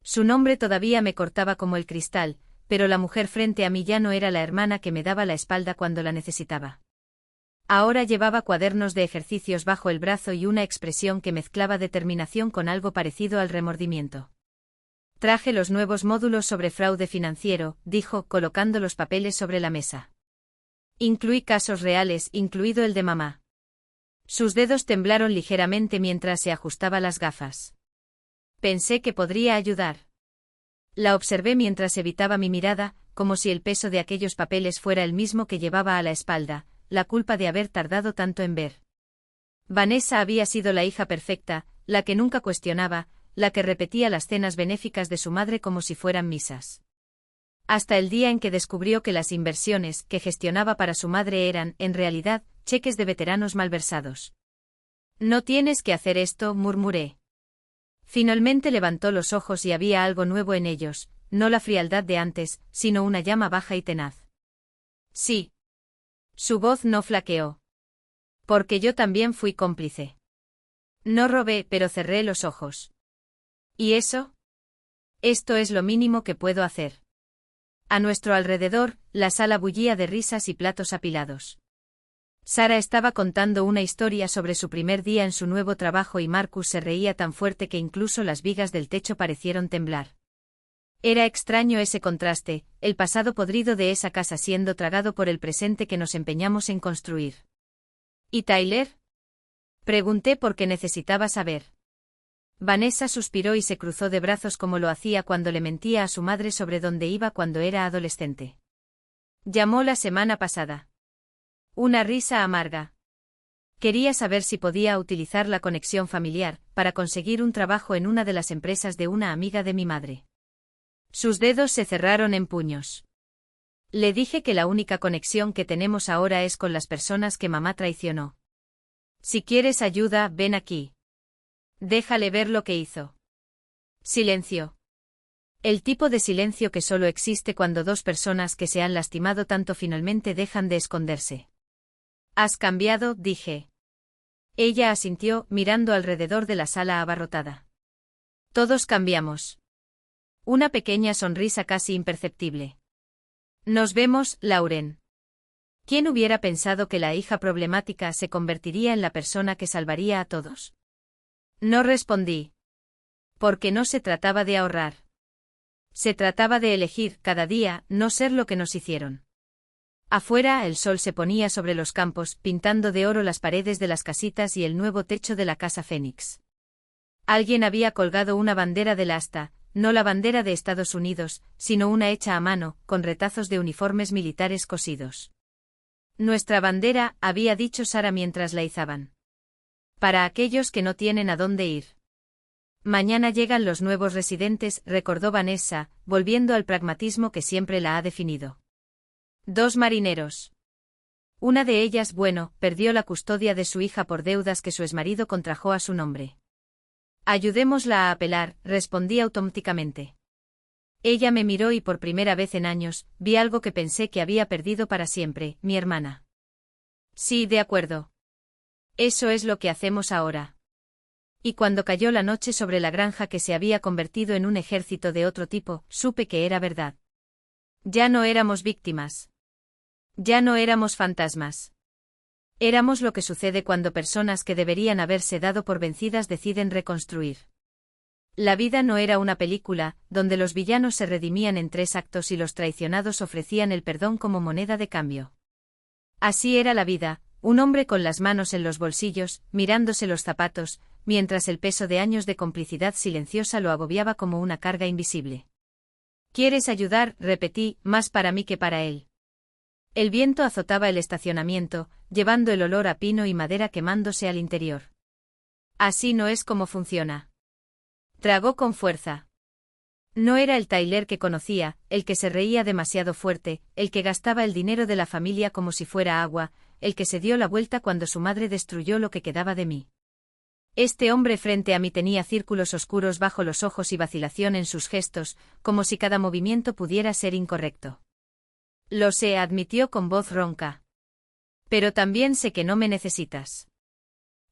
Speaker 1: Su nombre todavía me cortaba como el cristal, pero la mujer frente a mí ya no era la hermana que me daba la espalda cuando la necesitaba. Ahora llevaba cuadernos de ejercicios bajo el brazo y una expresión que mezclaba determinación con algo parecido al remordimiento. Traje los nuevos módulos sobre fraude financiero, dijo, colocando los papeles sobre la mesa. Incluí casos reales, incluido el de mamá. Sus dedos temblaron ligeramente mientras se ajustaba las gafas. Pensé que podría ayudar. La observé mientras evitaba mi mirada, como si el peso de aquellos papeles fuera el mismo que llevaba a la espalda, la culpa de haber tardado tanto en ver. Vanessa había sido la hija perfecta, la que nunca cuestionaba, la que repetía las cenas benéficas de su madre como si fueran misas. Hasta el día en que descubrió que las inversiones que gestionaba para su madre eran, en realidad, cheques de veteranos malversados. No tienes que hacer esto, murmuré. Finalmente levantó los ojos y había algo nuevo en ellos, no la frialdad de antes, sino una llama baja y tenaz. Sí. Su voz no flaqueó. Porque yo también fui cómplice. No robé, pero cerré los ojos. ¿Y eso? Esto es lo mínimo que puedo hacer. A nuestro alrededor, la sala bullía de risas y platos apilados. Sara estaba contando una historia sobre su primer día en su nuevo trabajo y Marcus se reía tan fuerte que incluso las vigas del techo parecieron temblar. Era extraño ese contraste, el pasado podrido de esa casa siendo tragado por el presente que nos empeñamos en construir. ¿Y Tyler? Pregunté porque necesitaba saber. Vanessa suspiró y se cruzó de brazos como lo hacía cuando le mentía a su madre sobre dónde iba cuando era adolescente. Llamó la semana pasada. Una risa amarga. Quería saber si podía utilizar la conexión familiar para conseguir un trabajo en una de las empresas de una amiga de mi madre. Sus dedos se cerraron en puños. Le dije que la única conexión que tenemos ahora es con las personas que mamá traicionó. Si quieres ayuda, ven aquí. Déjale ver lo que hizo. Silencio. El tipo de silencio que solo existe cuando dos personas que se han lastimado tanto finalmente dejan de esconderse. Has cambiado, dije. Ella asintió, mirando alrededor de la sala abarrotada. Todos cambiamos. Una pequeña sonrisa casi imperceptible. Nos vemos, Lauren. ¿Quién hubiera pensado que la hija problemática se convertiría en la persona que salvaría a todos? No respondí. Porque no se trataba de ahorrar. Se trataba de elegir, cada día, no ser lo que nos hicieron. Afuera el sol se ponía sobre los campos, pintando de oro las paredes de las casitas y el nuevo techo de la casa Fénix. Alguien había colgado una bandera del asta, no la bandera de Estados Unidos, sino una hecha a mano, con retazos de uniformes militares cosidos. Nuestra bandera, había dicho Sara mientras la izaban. Para aquellos que no tienen a dónde ir. Mañana llegan los nuevos residentes, recordó Vanessa, volviendo al pragmatismo que siempre la ha definido. 2 marineros. Una de ellas, bueno, perdió la custodia de su hija por deudas que su exmarido contrajo a su nombre. Ayudémosla a apelar, respondí automáticamente. Ella me miró y por primera vez en años, vi algo que pensé que había perdido para siempre, mi hermana. Sí, de acuerdo. Eso es lo que hacemos ahora. Y cuando cayó la noche sobre la granja que se había convertido en un ejército de otro tipo, supe que era verdad. Ya no éramos víctimas. Ya no éramos fantasmas. Éramos lo que sucede cuando personas que deberían haberse dado por vencidas deciden reconstruir. La vida no era una película, donde los villanos se redimían en 3 actos y los traicionados ofrecían el perdón como moneda de cambio. Así era la vida, un hombre con las manos en los bolsillos, mirándose los zapatos, mientras el peso de años de complicidad silenciosa lo agobiaba como una carga invisible. ¿Quieres ayudar?, repetí, más para mí que para él. El viento azotaba el estacionamiento, llevando el olor a pino y madera quemándose al interior. Así no es como funciona. Tragó con fuerza. No era el Tyler que conocía, el que se reía demasiado fuerte, el que gastaba el dinero de la familia como si fuera agua, el que se dio la vuelta cuando su madre destruyó lo que quedaba de mí. Este hombre frente a mí tenía círculos oscuros bajo los ojos y vacilación en sus gestos, como si cada movimiento pudiera ser incorrecto. Lo sé, admitió con voz ronca. Pero también sé que no me necesitas.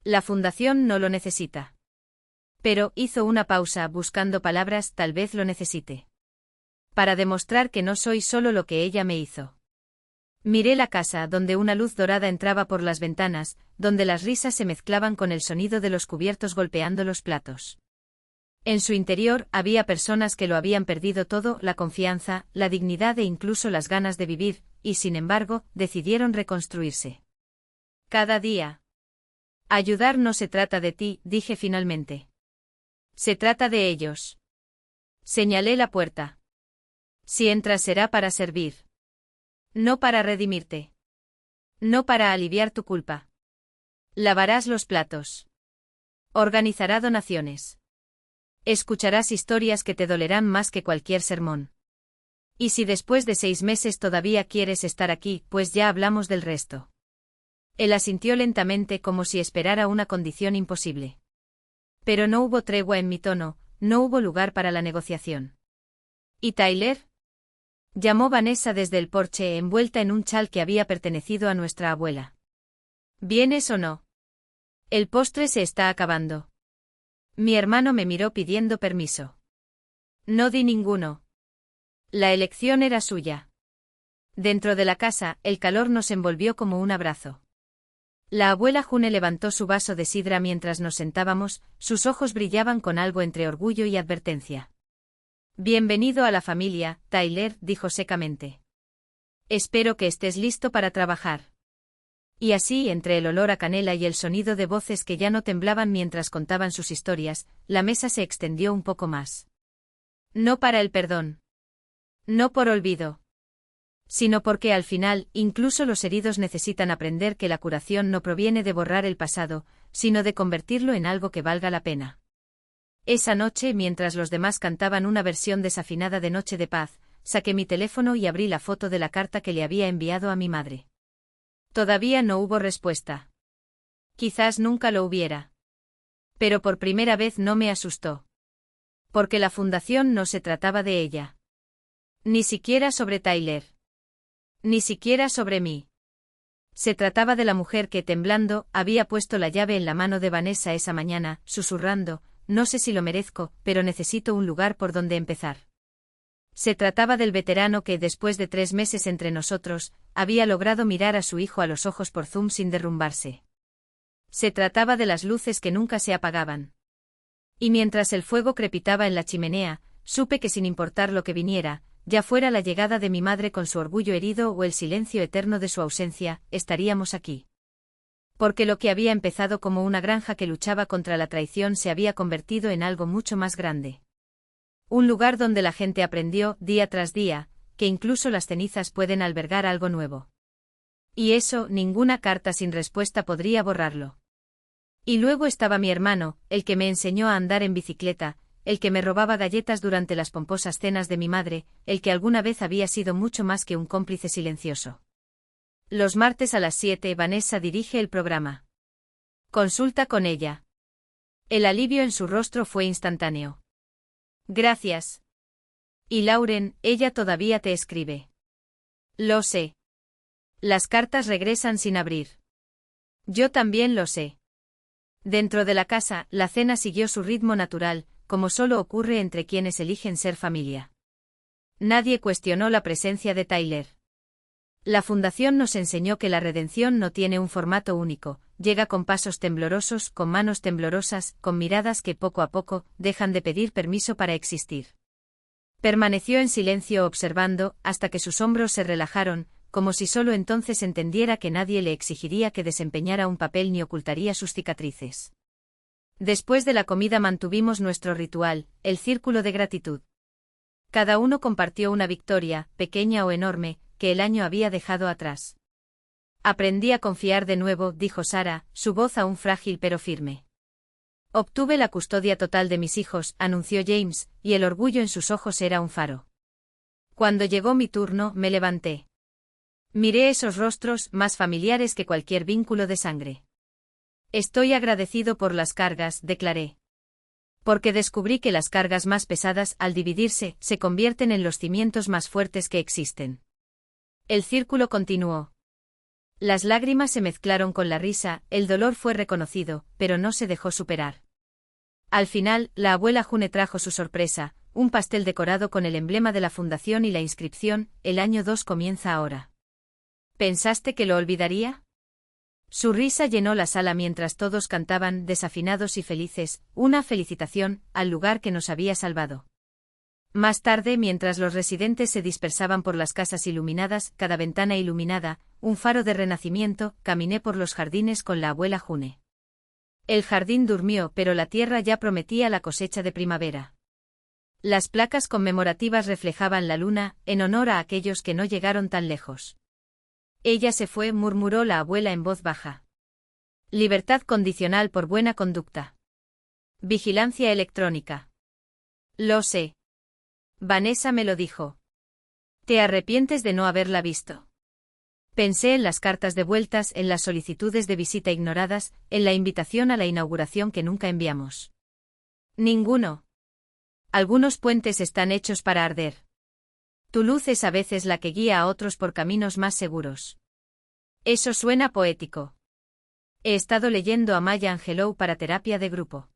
Speaker 1: La fundación no lo necesita. Pero, hizo una pausa buscando palabras, tal vez lo necesite. Para demostrar que no soy solo lo que ella me hizo. Miré la casa donde una luz dorada entraba por las ventanas, donde las risas se mezclaban con el sonido de los cubiertos golpeando los platos. En su interior había personas que lo habían perdido todo, la confianza, la dignidad e incluso las ganas de vivir, y sin embargo, decidieron reconstruirse. Cada día. Ayudar no se trata de ti, dije finalmente. Se trata de ellos. Señalé la puerta. Si entras será para servir. No para redimirte. No para aliviar tu culpa. Lavarás los platos. Organizará donaciones. Escucharás historias que te dolerán más que cualquier sermón. Y si después de 6 meses todavía quieres estar aquí, pues ya hablamos del resto. Él asintió lentamente como si esperara una condición imposible. Pero no hubo tregua en mi tono, no hubo lugar para la negociación. ¿Y Tyler? Llamó Vanessa desde el porche envuelta en un chal que había pertenecido a nuestra abuela. ¿Vienes o no? El postre se está acabando. Mi hermano me miró pidiendo permiso. No di ninguno. La elección era suya. Dentro de la casa, el calor nos envolvió como un abrazo. La abuela June levantó su vaso de sidra mientras nos sentábamos, sus ojos brillaban con algo entre orgullo y advertencia. Bienvenido a la familia, Tyler, dijo secamente. Espero que estés listo para trabajar. Y así, entre el olor a canela y el sonido de voces que ya no temblaban mientras contaban sus historias, la mesa se extendió un poco más. No para el perdón. No por olvido. Sino porque al final, incluso los heridos necesitan aprender que la curación no proviene de borrar el pasado, sino de convertirlo en algo que valga la pena. Esa noche, mientras los demás cantaban una versión desafinada de Noche de Paz, saqué mi teléfono y abrí la foto de la carta que le había enviado a mi madre. Todavía no hubo respuesta. Quizás nunca lo hubiera. Pero por primera vez no me asustó. Porque la fundación no se trataba de ella. Ni siquiera sobre Tyler. Ni siquiera sobre mí. Se trataba de la mujer que, temblando, había puesto la llave en la mano de Vanessa esa mañana, susurrando, no sé si lo merezco, pero necesito un lugar por donde empezar. Se trataba del veterano que, después de 3 meses entre nosotros, había logrado mirar a su hijo a los ojos por Zoom sin derrumbarse. Se trataba de las luces que nunca se apagaban. Y mientras el fuego crepitaba en la chimenea, supe que sin importar lo que viniera, ya fuera la llegada de mi madre con su orgullo herido o el silencio eterno de su ausencia, estaríamos aquí. Porque lo que había empezado como una granja que luchaba contra la traición se había convertido en algo mucho más grande. Un lugar donde la gente aprendió, día tras día, que incluso las cenizas pueden albergar algo nuevo. Y eso, ninguna carta sin respuesta podría borrarlo. Y luego estaba mi hermano, el que me enseñó a andar en bicicleta, el que me robaba galletas durante las pomposas cenas de mi madre, el que alguna vez había sido mucho más que un cómplice silencioso. Los martes a las 7 Vanessa dirige el programa. Consulta con ella. El alivio en su rostro fue instantáneo. Gracias. Y Lauren, ella todavía te escribe. Lo sé. Las cartas regresan sin abrir. Yo también lo sé. Dentro de la casa, la cena siguió su ritmo natural, como solo ocurre entre quienes eligen ser familia. Nadie cuestionó la presencia de Tyler. La fundación nos enseñó que la redención no tiene un formato único, llega con pasos temblorosos, con manos temblorosas, con miradas que poco a poco dejan de pedir permiso para existir. Permaneció en silencio observando, hasta que sus hombros se relajaron, como si solo entonces entendiera que nadie le exigiría que desempeñara un papel ni ocultaría sus cicatrices. Después de la comida mantuvimos nuestro ritual, el círculo de gratitud. Cada uno compartió una victoria, pequeña o enorme, que el año había dejado atrás. Aprendí a confiar de nuevo, dijo Sara, su voz aún frágil pero firme. Obtuve la custodia total de mis hijos, anunció James, y el orgullo en sus ojos era un faro. Cuando llegó mi turno, me levanté. Miré esos rostros, más familiares que cualquier vínculo de sangre. Estoy agradecido por las cargas, declaré. Porque descubrí que las cargas más pesadas, al dividirse, se convierten en los cimientos más fuertes que existen. El círculo continuó. Las lágrimas se mezclaron con la risa, el dolor fue reconocido, pero no se dejó superar. Al final, la abuela June trajo su sorpresa, un pastel decorado con el emblema de la fundación y la inscripción, el año 2 comienza ahora. ¿Pensaste que lo olvidaría? Su risa llenó la sala mientras todos cantaban, desafinados y felices, una felicitación al lugar que nos había salvado. Más tarde, mientras los residentes se dispersaban por las casas iluminadas, cada ventana iluminada, un faro de renacimiento, caminé por los jardines con la abuela June. El jardín durmió, pero la tierra ya prometía la cosecha de primavera. Las placas conmemorativas reflejaban la luna, en honor a aquellos que no llegaron tan lejos. Ella se fue, murmuró la abuela en voz baja. Libertad condicional por buena conducta. Vigilancia electrónica. Lo sé. Vanessa me lo dijo. ¿Te arrepientes de no haberla visto? Pensé en las cartas devueltas, en las solicitudes de visita ignoradas, en la invitación a la inauguración que nunca enviamos. Ninguno. Algunos puentes están hechos para arder. Tu luz es a veces la que guía a otros por caminos más seguros. Eso suena poético. He estado leyendo a Maya Angelou para terapia de grupo.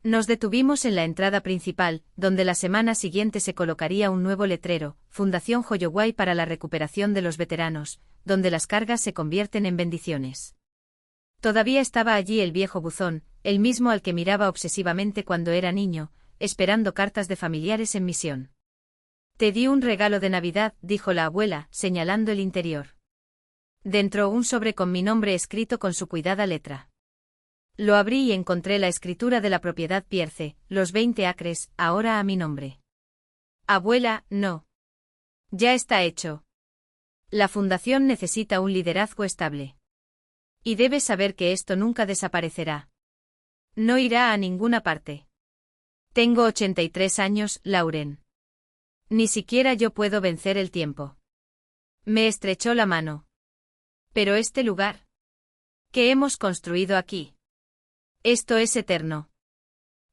Speaker 1: Nos detuvimos en la entrada principal, donde la semana siguiente se colocaría un nuevo letrero, Fundación Holloway para la recuperación de los veteranos, donde las cargas se convierten en bendiciones. Todavía estaba allí el viejo buzón, el mismo al que miraba obsesivamente cuando era niño, esperando cartas de familiares en misión. Te di un regalo de Navidad, dijo la abuela, señalando el interior. Dentro un sobre con mi nombre escrito con su cuidada letra. Lo abrí y encontré la escritura de la propiedad Pierce, los 20 acres, ahora a mi nombre. Abuela, no. Ya está hecho. La fundación necesita un liderazgo estable. Y debes saber que esto nunca desaparecerá. No irá a ninguna parte. Tengo 83 años, Lauren. Ni siquiera yo puedo vencer el tiempo. Me estrechó la mano. Pero este lugar. ¿Qué hemos construido aquí? Esto es eterno.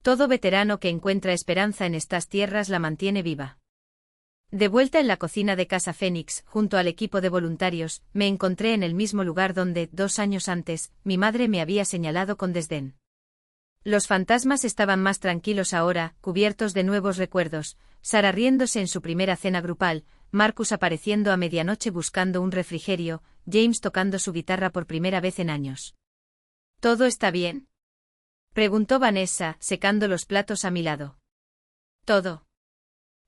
Speaker 1: Todo veterano que encuentra esperanza en estas tierras la mantiene viva. De vuelta en la cocina de Casa Fénix, junto al equipo de voluntarios, me encontré en el mismo lugar donde, 2 años antes, mi madre me había señalado con desdén. Los fantasmas estaban más tranquilos ahora, cubiertos de nuevos recuerdos, Sara riéndose en su primera cena grupal, Marcus apareciendo a medianoche buscando un refrigerio, James tocando su guitarra por primera vez en años. ¿Todo está bien?, preguntó Vanessa, secando los platos a mi lado. Todo.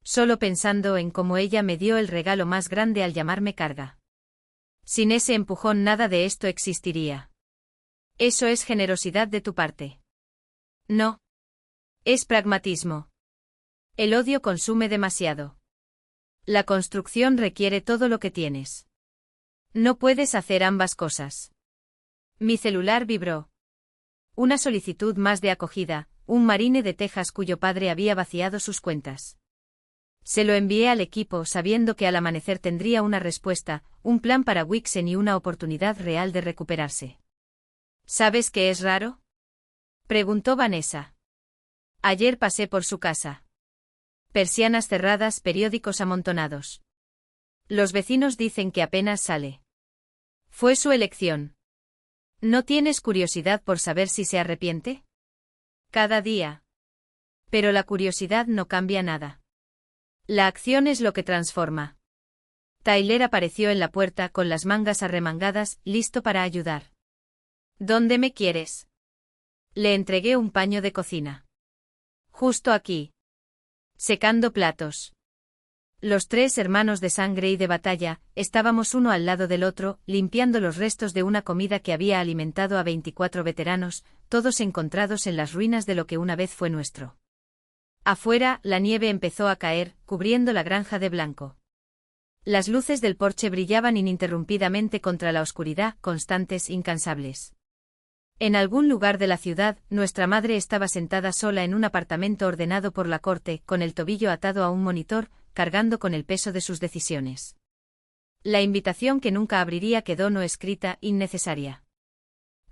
Speaker 1: Solo pensando en cómo ella me dio el regalo más grande al llamarme carga. Sin ese empujón nada de esto existiría. Eso es generosidad de tu parte. No. Es pragmatismo. El odio consume demasiado. La construcción requiere todo lo que tienes. No puedes hacer ambas cosas. Mi celular vibró. Una solicitud más de acogida, un marine de Texas cuyo padre había vaciado sus cuentas. Se lo envié al equipo sabiendo que al amanecer tendría una respuesta, un plan para Wixen y una oportunidad real de recuperarse. ¿Sabes qué es raro?, preguntó Vanessa. Ayer pasé por su casa. Persianas cerradas, periódicos amontonados. Los vecinos dicen que apenas sale. Fue su elección. ¿No tienes curiosidad por saber si se arrepiente? Cada día. Pero la curiosidad no cambia nada. La acción es lo que transforma. Tyler apareció en la puerta con las mangas arremangadas, listo para ayudar. ¿Dónde me quieres? Le entregué un paño de cocina. Justo aquí. Secando platos. Los 3 hermanos de sangre y de batalla, estábamos uno al lado del otro, limpiando los restos de una comida que había alimentado a 24 veteranos, todos encontrados en las ruinas de lo que una vez fue nuestro. Afuera, la nieve empezó a caer, cubriendo la granja de blanco. Las luces del porche brillaban ininterrumpidamente contra la oscuridad, constantes, incansables. En algún lugar de la ciudad, nuestra madre estaba sentada sola en un apartamento ordenado por la corte, con el tobillo atado a un monitor, cargando con el peso de sus decisiones. La invitación que nunca abriría quedó no escrita, innecesaria.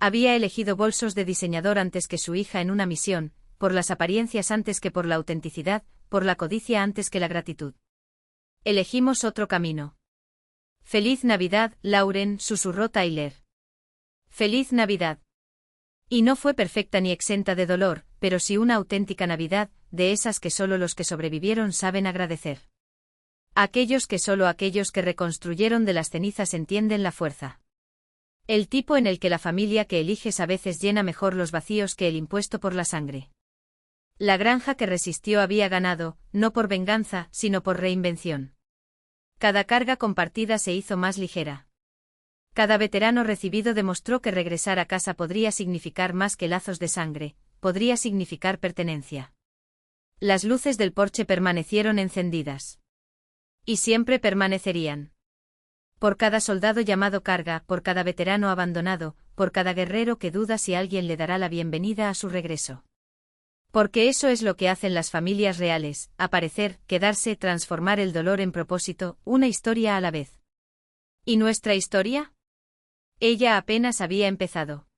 Speaker 1: Había elegido bolsos de diseñador antes que su hija en una misión, por las apariencias antes que por la autenticidad, por la codicia antes que la gratitud. Elegimos otro camino. Feliz Navidad, Lauren, susurró Tyler. Feliz Navidad. Y no fue perfecta ni exenta de dolor, pero sí una auténtica Navidad, de esas que solo los que sobrevivieron saben agradecer. Aquellos que reconstruyeron de las cenizas entienden la fuerza. El tipo en el que la familia que eliges a veces llena mejor los vacíos que el impuesto por la sangre. La granja que resistió había ganado, no por venganza, sino por reinvención. Cada carga compartida se hizo más ligera. Cada veterano recibido demostró que regresar a casa podría significar más que lazos de sangre, podría significar pertenencia. Las luces del porche permanecieron encendidas. Y siempre permanecerían. Por cada soldado llamado carga, por cada veterano abandonado, por cada guerrero que duda si alguien le dará la bienvenida a su regreso. Porque eso es lo que hacen las familias reales, aparecer, quedarse, transformar el dolor en propósito, una historia a la vez. ¿Y nuestra historia? Ella apenas había empezado.